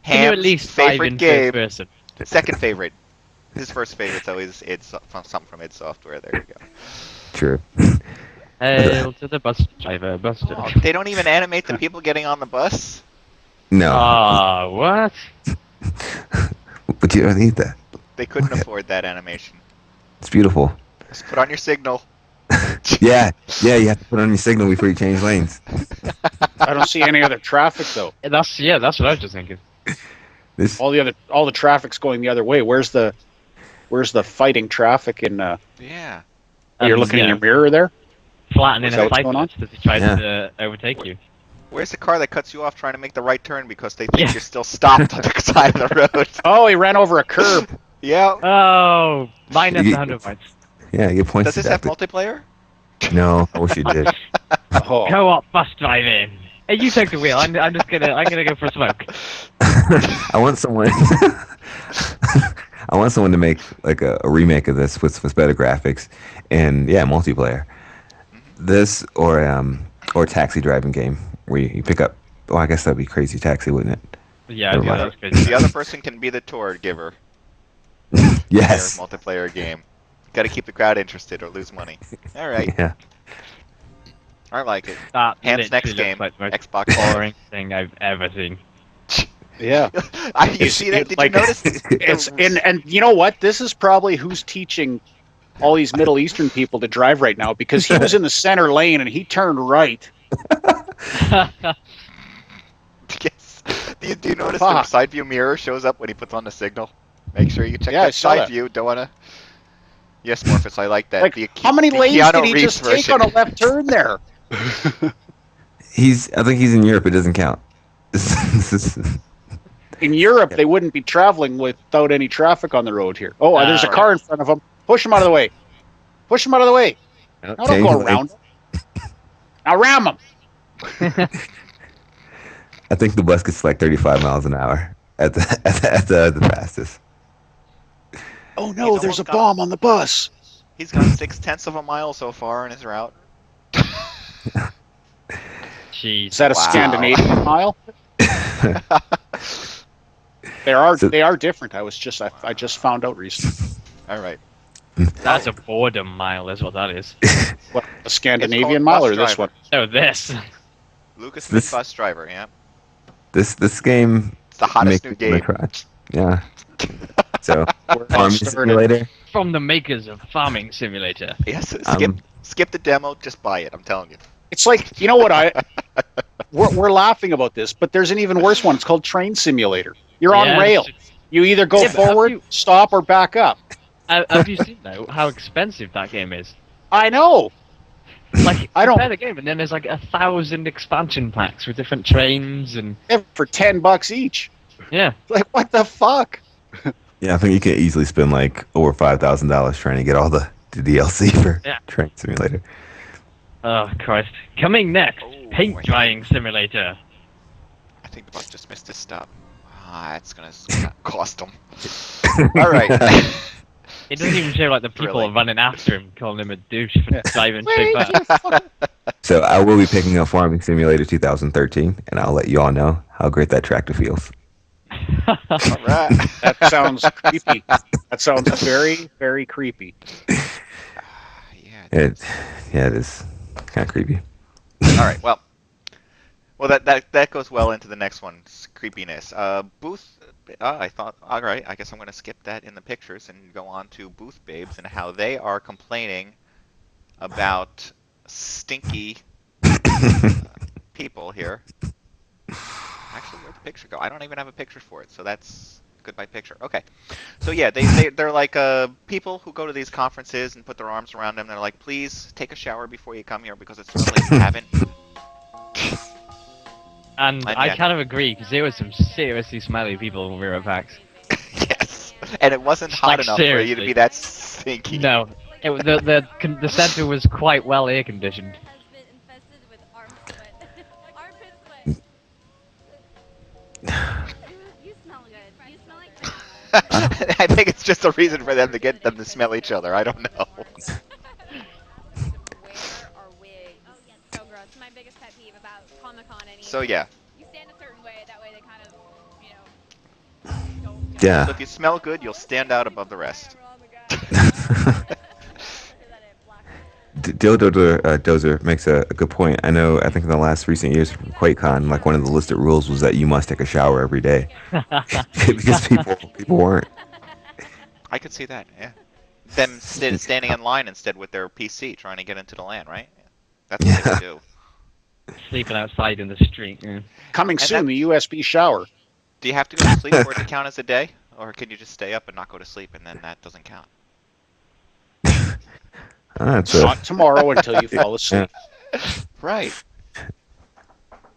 Can you at Ham's least drive favorite in game. first person? Second favorite. His first favorite's always something from id Software. There you go. True. Hail to the bus driver, bus Oh, driver. they don't even animate the people getting on the bus. No, Ah, what? but you don't need that. They couldn't afford that animation. It's beautiful. Just put on your signal. Yeah, you have to put on your signal before you change lanes. I don't see any other traffic though. That's what I was just thinking. This All the traffic's going the other way. Where's the fighting traffic in? Yeah. You're looking in your mirror there. Flattening Is that a what's going on? cyclist as he tries Yeah. to overtake you. Where's the car that cuts you off trying to make the right turn because they think you're still stopped on the side of the road? Oh, he ran over a curb. Yeah. Oh, minus You- 100 points. Yeah, you get points. Does this to have that. multiplayer? No, I wish you did. Oh. Co-op bus driving. Hey, you take the wheel. I'm gonna go for a smoke. I want someone. I want someone to make like a remake of this with better graphics and multiplayer. This or a taxi driving game where you pick up. Oh, I guess that'd be Crazy Taxi, wouldn't it? Yeah, Never yeah, mind. that's crazy. The other person can be the tour giver. Yes. Their multiplayer game. Got to keep the crowd interested or lose money. All right. Yeah. I like it. That Ham's next literally game. looks like the most Xbox. boring thing I've ever seen. Yeah. You see that? Did like- you notice? It's and you know what? This is probably who's teaching all these Middle Eastern people to drive right now because he was in the center lane and he turned right. Yes. Do you notice Fuck. the side view mirror shows up when he puts on the signal? Make sure you check Yeah, I that saw side that. view. Don't wanna. Yes, Morphus, I like that. Like, The how many the lanes Keanu did he Reeves just take version. on a left turn there? I think he's in Europe. It doesn't count. This is- In Europe, they wouldn't be traveling without any traffic on the road here. Oh, there's a right. car in front of him. Push him out of the way. Push him out of the way. No, don't Change go lanes. around him. Now ram him. I think the bus gets like 35 miles an hour at the fastest. Oh no, He's there's a almost got bomb on the bus. He's gone 0.6 of a mile so far in his route. Jeez. Is that a Wow. Scandinavian mile? They are different. I just found out recently. All right. That's a boredom mile, is what that is. What, a It's Scandinavian called mile or bus this driver. one? Oh, this. Lucas This- Smith, bus driver. Yeah. This game It's the hottest makes new me game. wanna cry. Yeah. So We're farming started. simulator. From the makers of Farming Simulator. Yes. Um, Skip the demo. Just buy it. I'm telling you. It's like, you know what? We're laughing about this, but there's an even worse one. It's called Train Simulator. You're on Yeah, rail. You either go Yeah, but have forward, you- stop, or back up. Have you seen though how expensive that game is? I know. Like, I don't- play the game, and then there's like 1,000 expansion packs with different trains and For $10 each. yeah. Like, what the fuck? Yeah, I think you can easily spend like over $5,000 trying to get all the DLC for Yeah. Train Simulator. Oh Christ! Coming next, Oh, paint I drying simulator. I think the bus just missed his stop. It's gonna cost him. All right. It doesn't even show like the people Thrilling. running after him, calling him a douche for driving straight back. So I will be picking up Farming Simulator 2013, and I'll let you all know how great that tractor feels. All right. That sounds creepy. That sounds very, very creepy. Yeah. It is kind of creepy. All right. Well, that goes well into the next one. Creepiness. Booth. I thought. All right. I guess I'm going to skip that in the pictures and go on to Booth Babes and how they are complaining about stinky people here. Actually, where'd the picture go? I don't even have a picture for it, so that's goodbye picture. Okay. So yeah, they're like people who go to these conferences and put their arms around them. They're like, please take a shower before you come here because it smells like you haven't. And I kind of agree, because there were some seriously smelly people when we were at PAX. Yes. And it wasn't hot enough for you to be that stinky. No. The center was quite well air conditioned. You smell good. You smell like I think it's just a reason for them to get them to smell each other. I don't know. So yeah. You stand a certain way, that way they kind of, you know, don't. Yeah. So if you smell good, you'll stand out above the rest. Dozer makes a good point. I know, I think in the last recent years from QuakeCon, like one of the listed rules was that you must take a shower every day. Because people weren't. I could see that, yeah. Them standing in line instead with their PC trying to get into the LAN, right? That's what they do. Sleeping outside in the street. Yeah. Coming soon, the USB shower. Do you have to go to sleep for it to count as a day? Or can you just stay up and not go to sleep and then that doesn't count? Not tomorrow until you fall asleep. Right.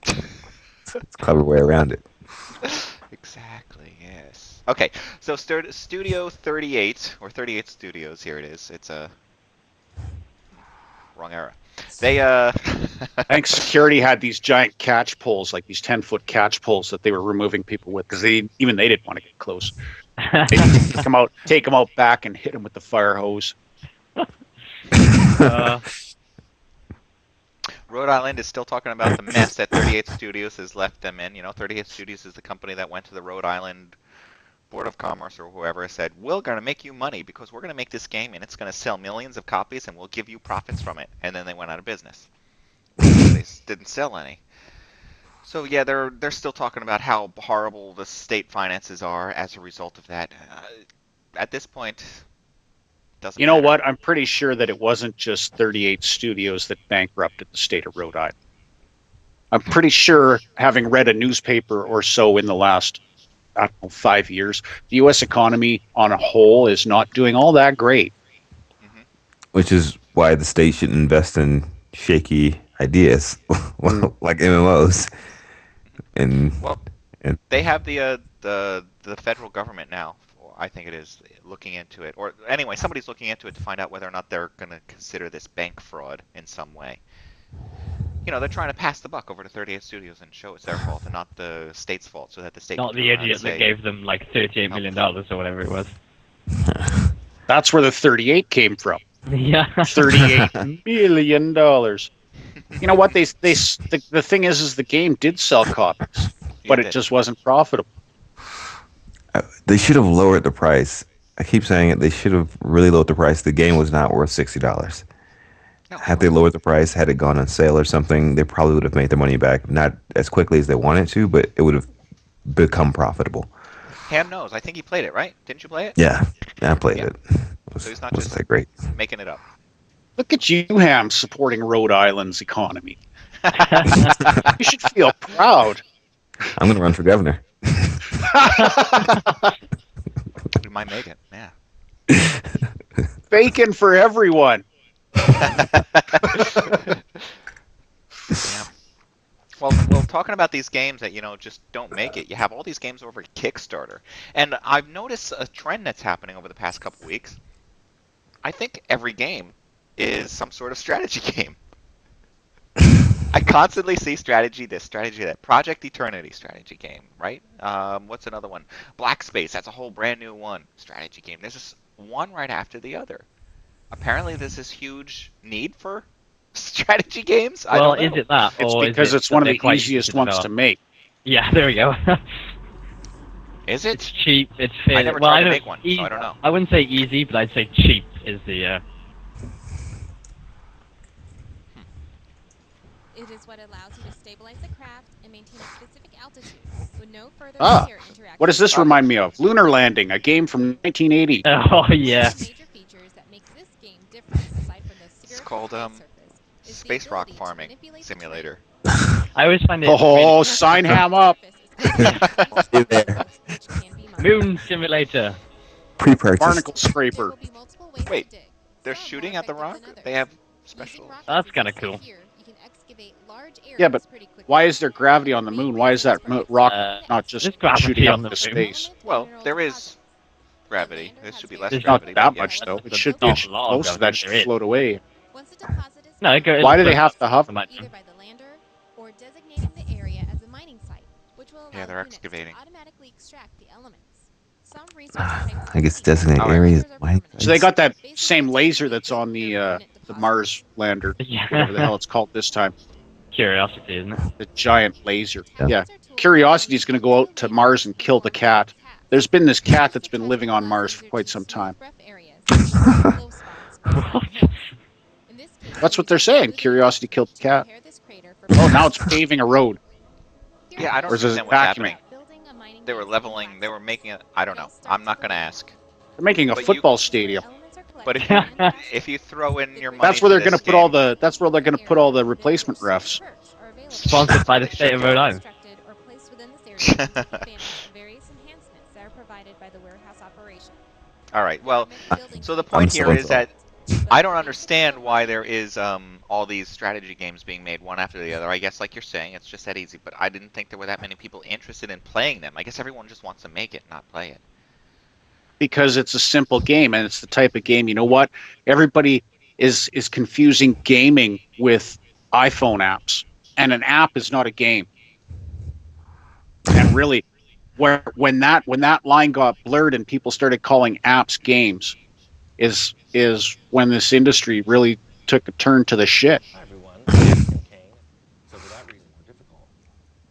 It's a clever way around it. Exactly, yes. Okay, so Studio 38, or 38 Studios, here it is. It's a... wrong era. They, I think security had these giant catch poles, like these 10-foot catch poles that they were removing people with, because even they didn't want to get close. They'd take them out back and hit them with the fire hose. Rhode Island is still talking about the mess that 38 Studios has left them in. You know, 38 Studios is the company that went to the Rhode Island Board of Commerce or whoever said, we're going to make you money because we're going to make this game and it's going to sell millions of copies and we'll give you profits from it. And then they went out of business. They didn't sell any. So yeah, they're still talking about how horrible the state finances are as a result of that. At this point, doesn't You know matter. what? I'm pretty sure that it wasn't just 38 Studios that bankrupted the state of Rhode Island. I'm pretty sure, having read a newspaper or so in the last, I don't know, 5 years, the U.S. economy on a whole is not doing all that great. Which is why the state shouldn't invest in shaky ideas like MMOs. And they have the federal government now. I think it is looking into it, or anyway, somebody's looking into it to find out whether or not they're going to consider this bank fraud in some way. You know, they're trying to pass the buck over to 38 Studios and show it's their fault and not the state's fault, so that the state. Not the idiot that gave them like $38 million or whatever it was. That's where the 38 came from. Yeah. $38 million. You know what? The thing is the game did sell copies, but it just wasn't profitable. They should have lowered the price. I keep saying it. They should have really lowered the price. The game was not worth $60. No. Had they lowered the price, had it gone on sale or something, they probably would have made their money back. Not as quickly as they wanted to, but it would have become profitable. Ham knows. I think he played it, right? Didn't you play it? Yeah, I played it. So he's not just that great. Making it up. Look at you, Ham, supporting Rhode Island's economy. You should feel proud. I'm going to run for governor. We might make it, yeah. Bacon for everyone. Yeah. Well, talking about these games that, you know, just don't make it, you have all these games over Kickstarter. And I've noticed a trend that's happening over the past couple weeks. I think every game is some sort of strategy game. I constantly see strategy this, strategy that. Project Eternity strategy game, right? What's another one? Black Space, that's a whole brand new one. Strategy game. There's just one right after the other. Apparently there's this huge need for strategy games. Well, I don't know. Is it that? It's because it's one of the easiest ones to make. Yeah, there we go. Is it? It's cheap. It's fair. I never tried to make one, so I don't know. I wouldn't say easy, but I'd say cheap is the... It is what allows you to stabilize the craft and maintain a specific altitude with no further player interaction. What does this remind me of? Lunar Landing, a game from 1980. Oh, yeah. Major features that makes this game different aside from the severe It's called, surface space rock farming simulator. I always find it. Oh, sign ham up. Moon simulator. Pre-purchase. Barnacle scraper. Wait, they're shooting at the rock? They have special. That's kind of cool. Yeah, but why is there gravity on the moon? Why is that rock not just shooting up into space? Well, there is gravity. There should be less There's gravity. not that but yeah. much, though. It should be most of that should float away. No, Why do they have to hover? Either by the lander or designating the area as a mining site, which will allow Yeah, they're units excavating. to automatically extract the elements. Some I guess designate areas. Why? So they got that same laser that's on the Mars lander, whatever the hell it's called this time. Curiosity, isn't it? The giant laser. Yeah. Curiosity is going to go out to Mars and kill the cat. There's been this cat that's been living on Mars for quite some time. That's what they're saying. Curiosity killed the cat. Oh, now it's paving a road. Yeah, I don't Or is it understand what's vacuuming? happening. They were leveling. They were making it. I don't know. I'm not gonna ask. They're making a But football stadium. But if you throw in your money, That's where to they're going to this put all game- the. That's where they're going to put all the replacement refs. Sponsored by the state of Rhode Island. All right. Well, so the point here is that I don't understand why there is all these strategy games being made one after the other. I guess, like you're saying, it's just that easy. But I didn't think there were that many people interested in playing them. I guess everyone just wants to make it, not play it. Because it's a simple game, and it's the type of game. You know what? Everybody is confusing gaming with iPhone apps, and an app is not a game. And really, when that line got blurred and people started calling apps games, is when this industry really took a turn to the shit. Hi everyone, I'm Kane. So for that reason, more difficult.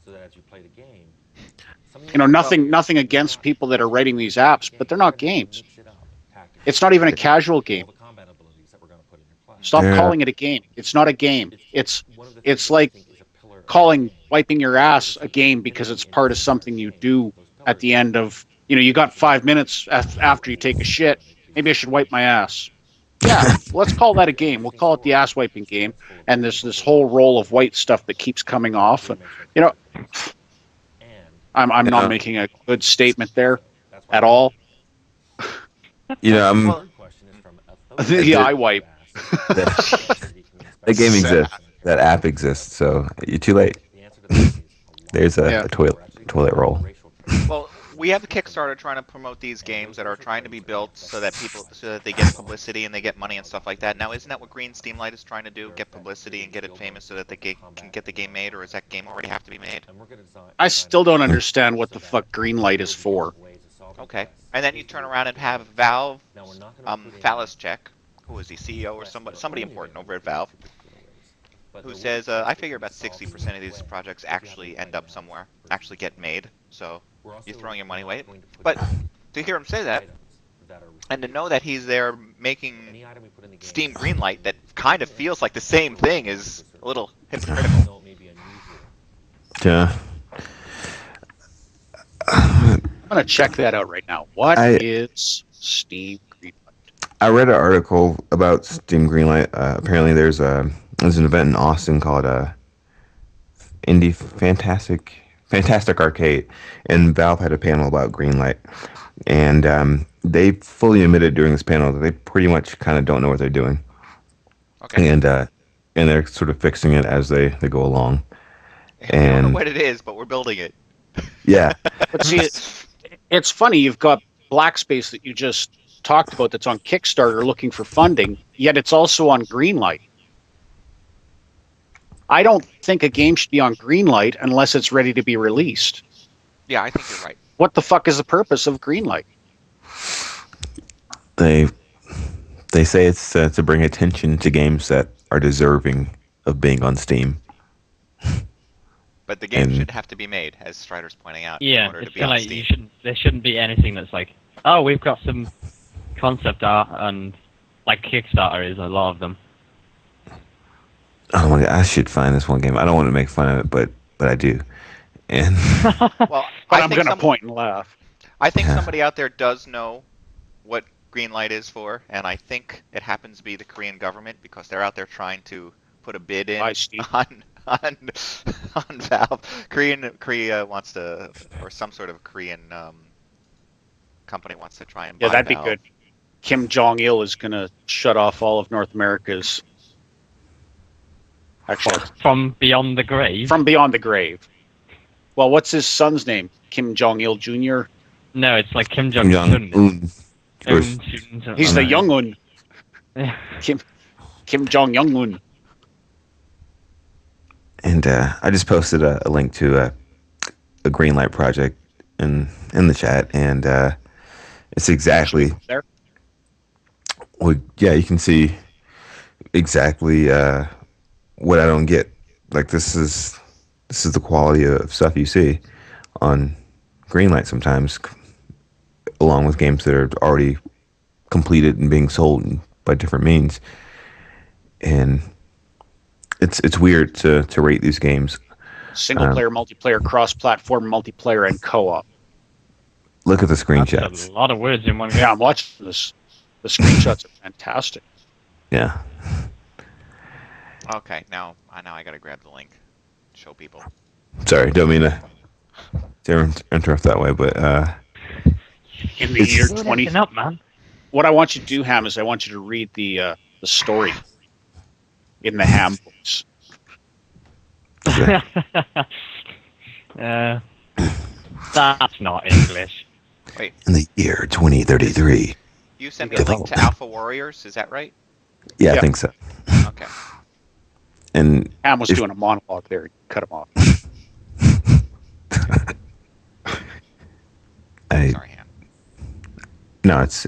So that as you play the game, You know, nothing against people that are writing these apps, but they're not games. It's not even a casual game. Stop calling it a game. It's not a game. It's like calling wiping your ass a game because it's part of something you do at the end of, you got 5 minutes after you take a shit. Maybe I should wipe my ass. Yeah, let's call that a game. We'll call it the ass wiping game. And this whole roll of white stuff that keeps coming off. I'm not making a good statement there at all. I'm. Yeah, I wipe. That game exists. That app exists. So you're too late. There's a toilet roll. Well, we have a Kickstarter trying to promote these games that are trying to be built so that they get publicity and they get money and stuff like that. Now, isn't that what Green Steamlight is trying to do? Get publicity and get it famous so that they can get the game made, or does that game already have to be made? I still don't understand what the fuck Greenlight is for. Okay, and then you turn around and have Valve, Phallus Check, who is the CEO or somebody important over at Valve, who says, I figure about 60% of these projects actually end up somewhere, actually get made, so you're throwing your money away. But to hear him say that, and to know that he's there making Steam Greenlight that kind of feels like the same thing is a little hypocritical. Yeah. I'm going to check that out right now. What is Steam Greenlight? I read an article about Steam Greenlight. Apparently there's an event in Austin called Indie Fantastic Arcade, and Valve had a panel about Greenlight, and they fully admitted during this panel that they pretty much kind of don't know what they're doing. Okay. And they're sort of fixing it as they go along. We don't know what it is, but we're building it. Yeah. But see, it's funny, you've got Black Space that you just talked about that's on Kickstarter looking for funding, yet it's also on Greenlight. I don't think a game should be on Greenlight unless it's ready to be released. Yeah, I think you're right. What the fuck is the purpose of Greenlight? They say it's to bring attention to games that are deserving of being on Steam. But the game should have to be made, as Stryder's pointing out. Yeah, in order it's to be on like Steam. there shouldn't be anything that's like, oh, we've got some concept art, and like Kickstarter is a lot of them. Oh my god, I should find this one game. I don't want to make fun of it, but I do. And well, I'm going to point and laugh. I think somebody out there does know what Greenlight is for, and I think it happens to be the Korean government because they're out there trying to put a bid in Hi, Steve. on on Valve. Korea wants to, or some sort of Korean company wants to try and buy that'd be Valve. good. Kim Jong-il is going to shut off all of North America's. Actually, From beyond the grave. from beyond the grave. Well, what's his son's name? Kim Jong-il Jr. No, it's like Kim Kim Jong-un. Jong-un. He's the young one. Kim Jong-un. And I just posted a link to a Greenlight project in the chat, and it's exactly. There. Well, yeah, you can see exactly what I don't get. Like this is the quality of stuff you see on Greenlight sometimes, along with games that are already completed and being sold by different means. And it's weird to rate these games. Single player, multiplayer, cross-platform, multiplayer, and co-op. Look at the That's screenshots. a lot of words in one game. Yeah, I'm watching this. The screenshots are fantastic. Yeah. Okay, now I gotta grab the link. Show people. Sorry, don't mean to interrupt that way, but In the year You're 20. lifting up, man. What I want you to do, Ham, is I want you to read the story in the Ham books. That's not English. Wait, in the year 2033. you sent me a link to Alpha Warriors, is that right? Yeah, Yeah. I think so. Okay. And Ham was if- doing a monologue there. Cut him off. Sorry, Han. No, it's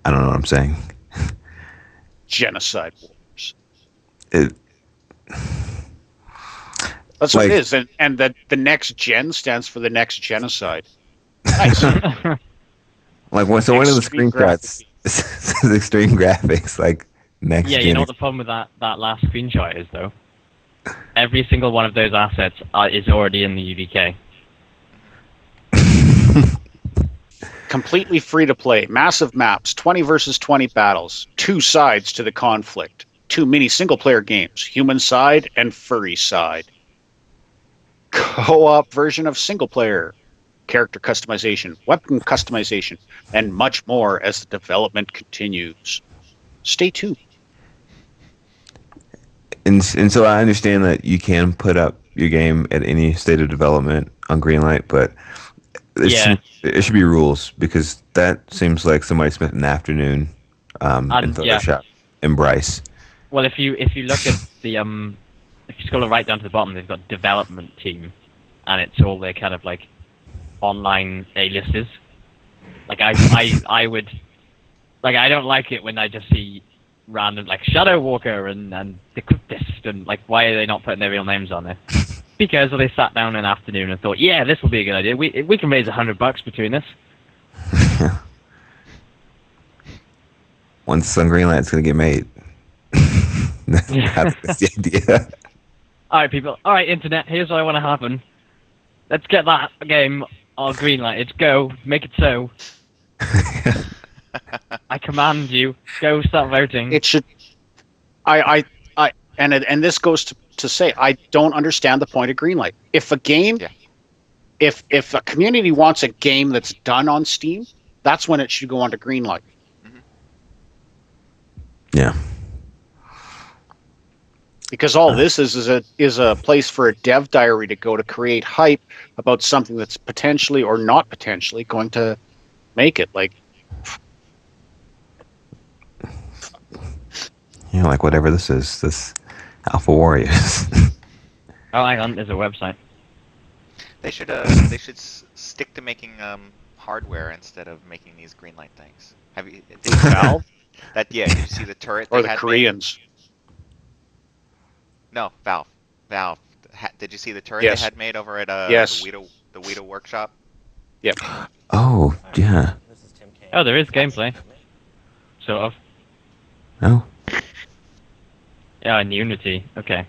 I don't know what I'm saying. Genocide wars. It, That's what Like- it is. And the next gen stands for the next genocide. Nice. like one of the Extreme screenshots says extreme graphics, like next Yeah, gen. you know what the problem with that last screenshot is, though? Every single one of those assets is already in the UDK. Completely free to play. Massive maps. 20 versus 20 battles. 2 sides to the conflict. 2 mini single player games. Human side and furry side. Co-op version of single player. Character customization. Weapon customization. And much more as the development continues. Stay tuned. And so I understand that you can put up your game at any state of development on Greenlight, but it should be rules, because that seems like somebody spent an afternoon in Photoshop and Bryce. Well, if you look at the if you scroll right down to the bottom, they've got development team, and it's all their kind of like online aliases. Like I would like, I don't like it when I just see random like Shadow Walker and the Cryptist, and like, why are they not putting their real names on there? Because they sat down an afternoon and thought, yeah, this will be a good idea. We can raise $100 between us. Once it's on Greenlight, it's gonna get made. That's the idea. All right, people. All right, internet. Here's what I want to happen. Let's get that game on Greenlight. It's go. Make it so. I command you. Go start voting. It should. And this goes to say, I don't understand the point of Greenlight. If a game, if a community wants a game that's done on Steam, that's when it should go onto Greenlight. Yeah. Because all this is a place for a dev diary to go to create hype about something that's potentially or not potentially going to make it. Like, You know, like whatever this is, this Alpha Warriors. Oh, hang on. There's a website. They should stick to making hardware instead of making these Greenlight things. Have you? Valve? Did you see the turret? Or they the had Koreans? No, Valve. Did you see the turret Yes. they had made over at Yes. the Weta workshop? Yep. Oh, yeah. Oh, there is gameplay. Sort of. Oh. Yeah, in Unity. Okay.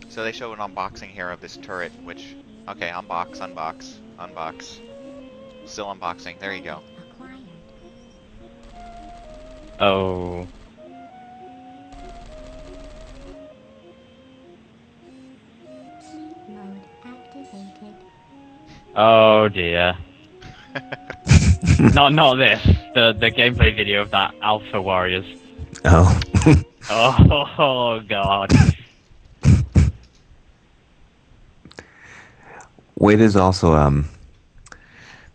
So they show an unboxing here of this turret, which, okay, unbox, still unboxing. There you go. Oh. Oh dear. not this. The gameplay video of that Alpha Warriors. Oh. Oh god. Wait is also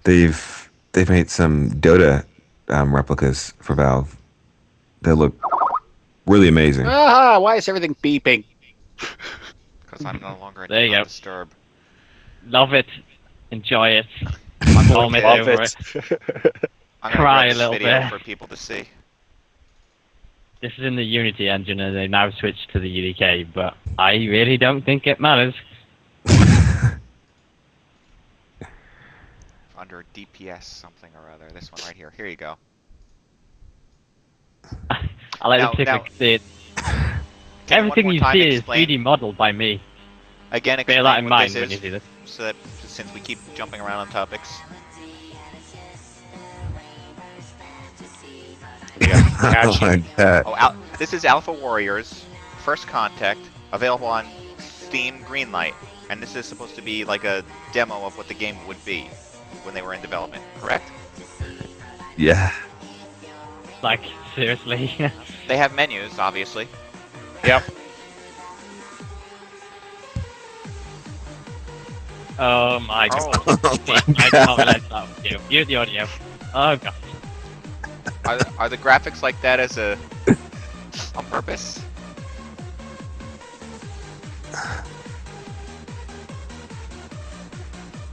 they've made some Dota replicas for Valve that look really amazing. Ah, why is everything beeping? Because I'm no longer There you go. Disturb. Love it. Enjoy it. I'm Vomit going over it. to Cry grab a this little video bit. for people to see. This is in the Unity engine and they now switched to the UDK, but I really don't think it matters. Under DPS something or other. This one right here. Here you go. I like Now- the now- typical. Can Everything one you more time see is explain- 3D modeled by me. Again, Bear that in explain what mind this when is, you see this. so that since we keep jumping around on topics. Oh my god. Oh, this is Alpha Warriors, First Contact, available on Steam Greenlight, and this is supposed to be like a demo of what the game would be when they were in development, correct? Yeah. Like, seriously. They have menus, obviously. Yep. Oh my god. Oh. I can't let that video. Mute the audio. Oh god. Are the graphics like that as a on purpose?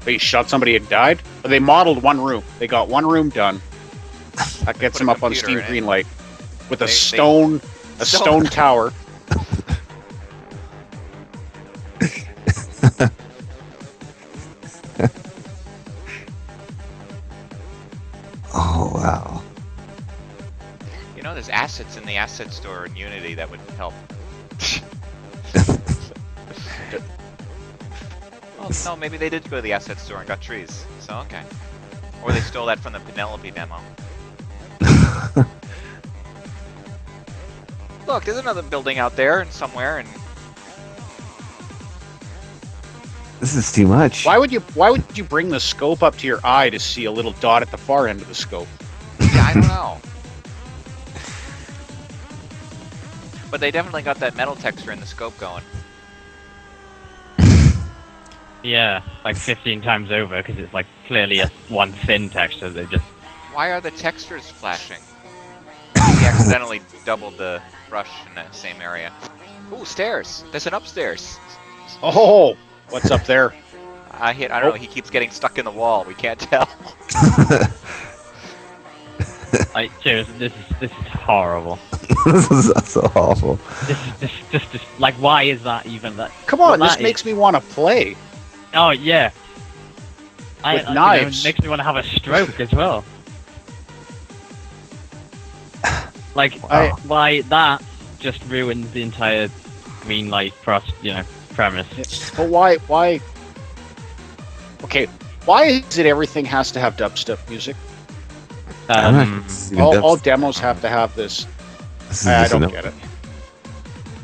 They shot somebody and died? Or they modeled one room. They got one room done. That gets put them a up on computer Steam in it. Greenlight. With a They- stone Stone. tower. Oh wow. You know, there's assets in the asset store in Unity that would help. Oh, no, maybe they did go to the asset store and got trees. So, okay. Or they stole that from the Penelope demo. Look, there's another building out there and somewhere, and This is too much. Why would you bring the scope up to your eye to see a little dot at the far end of the scope? yeah, I don't know. But they definitely got that metal texture in the scope going. Yeah, like 15 times over, because it's like clearly a one thin texture. They just. Why are the textures flashing? He accidentally doubled the brush in the same area. Ooh, stairs! There's an upstairs! Oh, what's up there? I don't know, he keeps getting stuck in the wall, we can't tell. Like, seriously, this is horrible. This is so awful. This like, why is that even that? Come on, Well, this that makes is- me want to play. Oh yeah. With it knives. makes me want to have a stroke as well. Like, why that just ruins the entire green light premise. But why? Okay, why is it everything has to have dubstep music? All demos have to have this. I don't get it.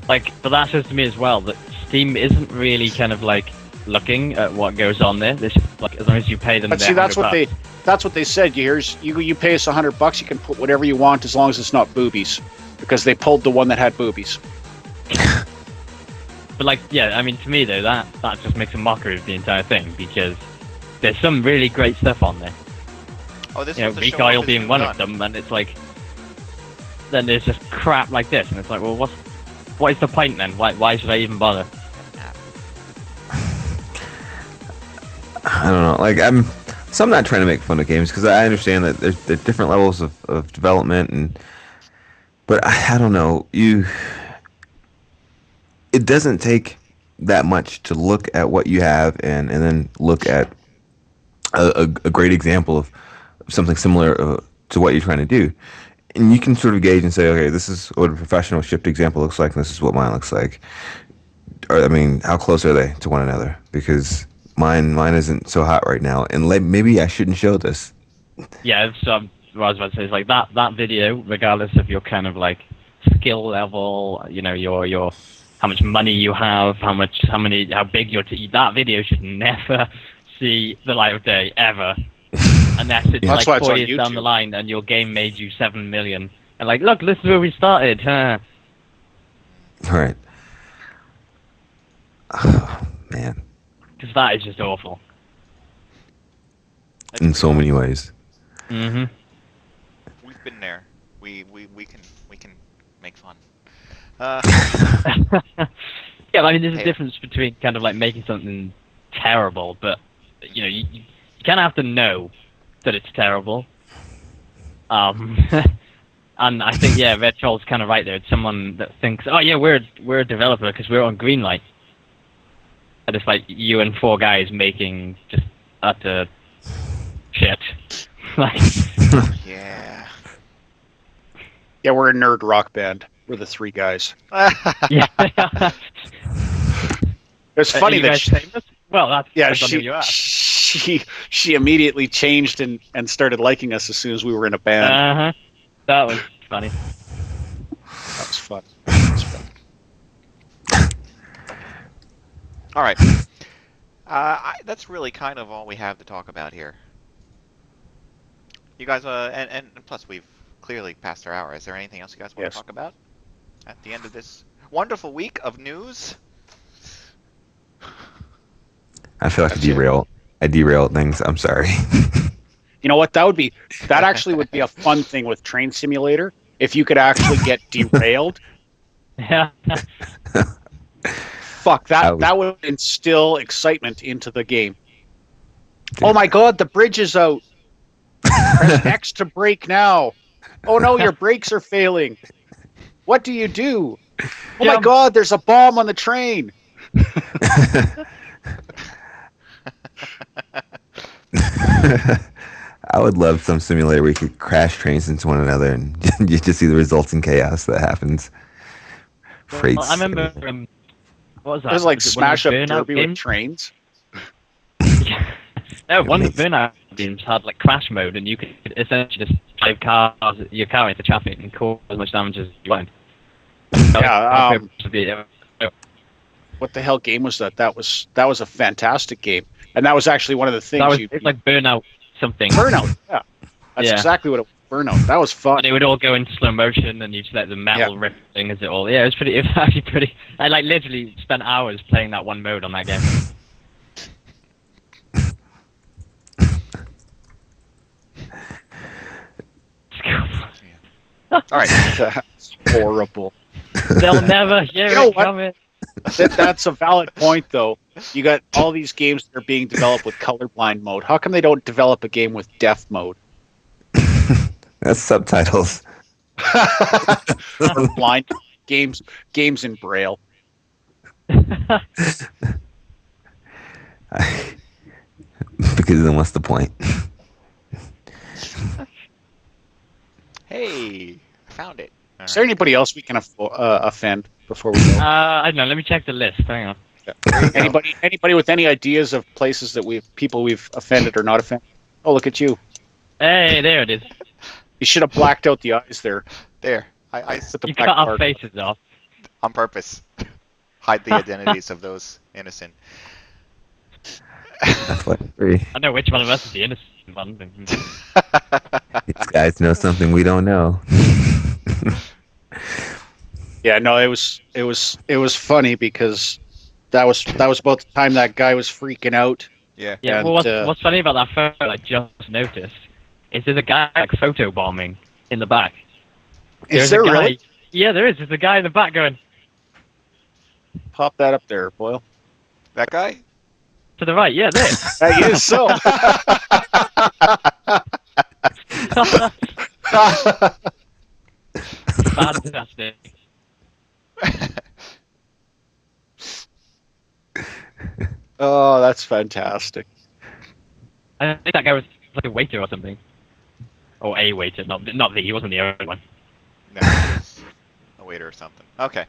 Like, but that says to me as well that Steam isn't really kind of like looking at what goes on there. This like as long as you pay them. But their see, that's what $100. that's what they said. You pay us $100, you can put whatever you want as long as it's not boobies, because they pulled the one that had boobies. But like, yeah, I mean, to me though, that just makes a mockery of the entire thing because there's some really great stuff on there. Oh, this You know, was the show Recoil of his being new one gun. of them, and it's like, then there's just crap like this, and it's like, well, what is the point then? Why should I even bother? I don't know. Like I'm not trying to make fun of games because I understand that there's different levels of development but I don't know. It doesn't take that much to look at what you have and then look at a great example of something similar to what you're trying to do. And you can sort of gauge and say, okay, this is what a professional shipped example looks like, and this is what mine looks like. Or, I mean, how close are they to one another? Because mine isn't so hot right now, and maybe I shouldn't show this. Yeah, so what I was about to say is like that video, regardless of your kind of like skill level, you know, your how much money you have, how big your that video should never see the light of day ever, unless it's That's why like it's 4 on years down YouTube. the line and your game made you 7 million. And like, look, this is where we started. Huh? All right. Oh, man. Because that is just awful. In so many ways. Mm-hmm. We've been there. We can make fun. Yeah, I mean, there's a difference between kind of like making something terrible, but you know, you kind of have to know that it's terrible. And I think Red Troll's kind of right there. It's someone that thinks, oh yeah, we're a developer because we're on Greenlight. And it's like you and 4 guys making just utter shit. Like, Yeah. Yeah, we're a nerd rock band. We're the 3 guys. yeah. It's funny that that's on who you are. she immediately changed and started liking us as soon as we were in a band. Uh-huh. That was funny. That was fun. All right. That's really kind of all we have to talk about here. You guys, and plus we've clearly passed our hour. Is there anything else you guys want to talk about at the end of this wonderful week of news? I feel like I derailed things. I'm sorry. You know what? That actually would be a fun thing with Train Simulator if you could actually get derailed. Yeah. Fuck, that would instill excitement into the game. Oh my god, the bridge is out. Press X to brake now. Oh no, your brakes are failing. What do you do? Oh my god, there's a bomb on the train. I would love some simulator where you could crash trains into one another and you just see the resulting chaos that happens. Freights. Well, I remember, what was that? It was like Was it Smash Up Burnout Derby games? with trains. No, one of the Burnout games had like crash mode, and you could essentially just drive your car into traffic and cause as much damage as you want. Yeah. What the hell game was that? That was a fantastic game, and that was actually one of the things it's like Burnout something. Burnout. Yeah, that's exactly what it was. Burnout. That was fun. And it would all go into slow motion, and you just let the metal ripping as it all. Yeah, it was actually pretty. I like literally spent hours playing that one mode on that game. All right, that's horrible. They'll never hear it coming. That's a valid point, though. You got all these games that are being developed with colorblind mode. How come they don't develop a game with deaf mode? That's subtitles. Blind games in Braille. Because then what's the point? Hey, I found it. Is there anybody else we can offend before we go? I don't know. Let me check the list. Hang on. Anybody with any ideas of places that people we've offended or not offended? Oh, look at you. Hey, there it is. You should have blacked out the eyes there. There. I put the You black cut our mark. faces off. on purpose. Hide the identities of those innocent. I know which one of us is the innocent one. These guys know something we don't know. Yeah, no, it was funny because that was about the time that guy was freaking out. Yeah. Yeah. And, Well, what's funny about that photo I just noticed is there's a guy like photo bombing in the back. Is there really? Yeah, there is. There's a guy in the back going. Pop that up there, Boyle. That guy? To the right, yeah, there. That is so. Fantastic. Oh, that's fantastic. I think that guy was like a waiter or something. Or a waiter, not the, he wasn't the only one. No, he was a waiter or something. Okay.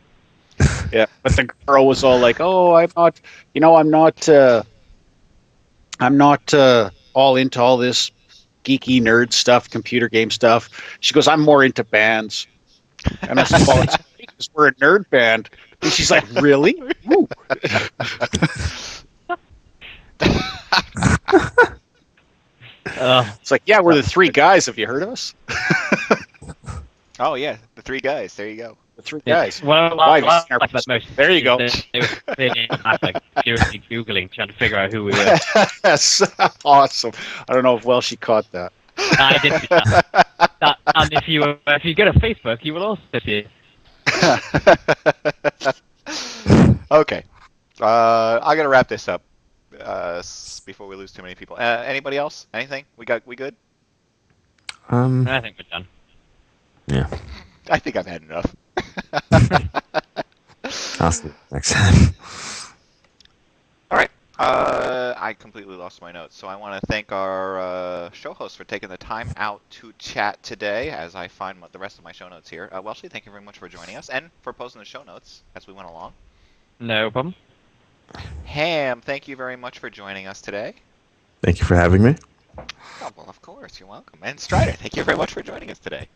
Yeah, but the girl was all like, "Oh, I'm not all into all this geeky nerd stuff, computer game stuff." She goes, "I'm more into bands." And I said, "Well, it's because we're a nerd band." And she's like, "Really?" Woo. It's like, yeah, we're the three guys. Have you heard of us? Oh yeah, the three guys. There you go. The three guys. Well, Why, like our- that most there you go. They were like seriously googling, trying to figure out who we were. That's awesome. I don't know if Welshy caught that. I did see that. And if you go to Facebook, you will also see it. Okay. I gotta wrap this up before we lose too many people. Anybody else? Anything? We good? I think we're done. Yeah. I think I've had enough. I'll see you next time. All right. I completely lost my notes, so I want to thank our show host for taking the time out to chat today as I find the rest of my show notes here. Welshy, thank you very much for joining us and for posting the show notes as we went along. No problem. Ham, thank you very much for joining us today. Thank you for having me. Oh, well, of course, you're welcome. And Stryder, thank you very much for joining us today.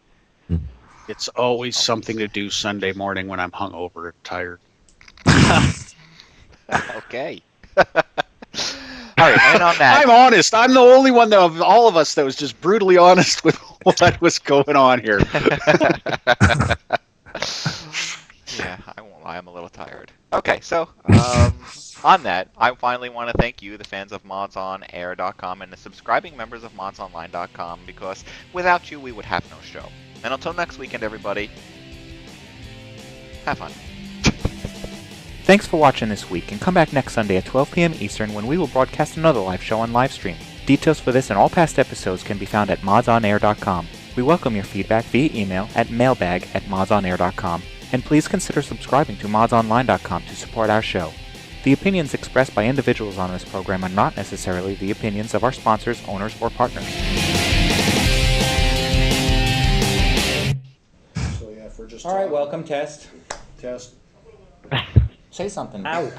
It's always something to do Sunday morning when I'm hungover and tired. Okay. All right, and on that, I'm honest. I'm the only one of all of us that was just brutally honest with what was going on here. Yeah, I won't lie, I'm a little tired. Okay, so on that, I finally want to thank you, the fans of MODSonair.com and the subscribing members of MODSonline.com, because without you, we would have no show. And until next weekend, everybody, have fun. Thanks for watching this week, and come back next Sunday at 12 p.m. Eastern when we will broadcast another live show on livestream. Details for this and all past episodes can be found at MODSonair.com. We welcome your feedback via email at mailbag@MODSonair.com, and please consider subscribing to MODSonline.com to support our show. The opinions expressed by individuals on this program are not necessarily the opinions of our sponsors, owners, or partners. So yeah, if we're just All right, welcome, test. test. Say something. Ow.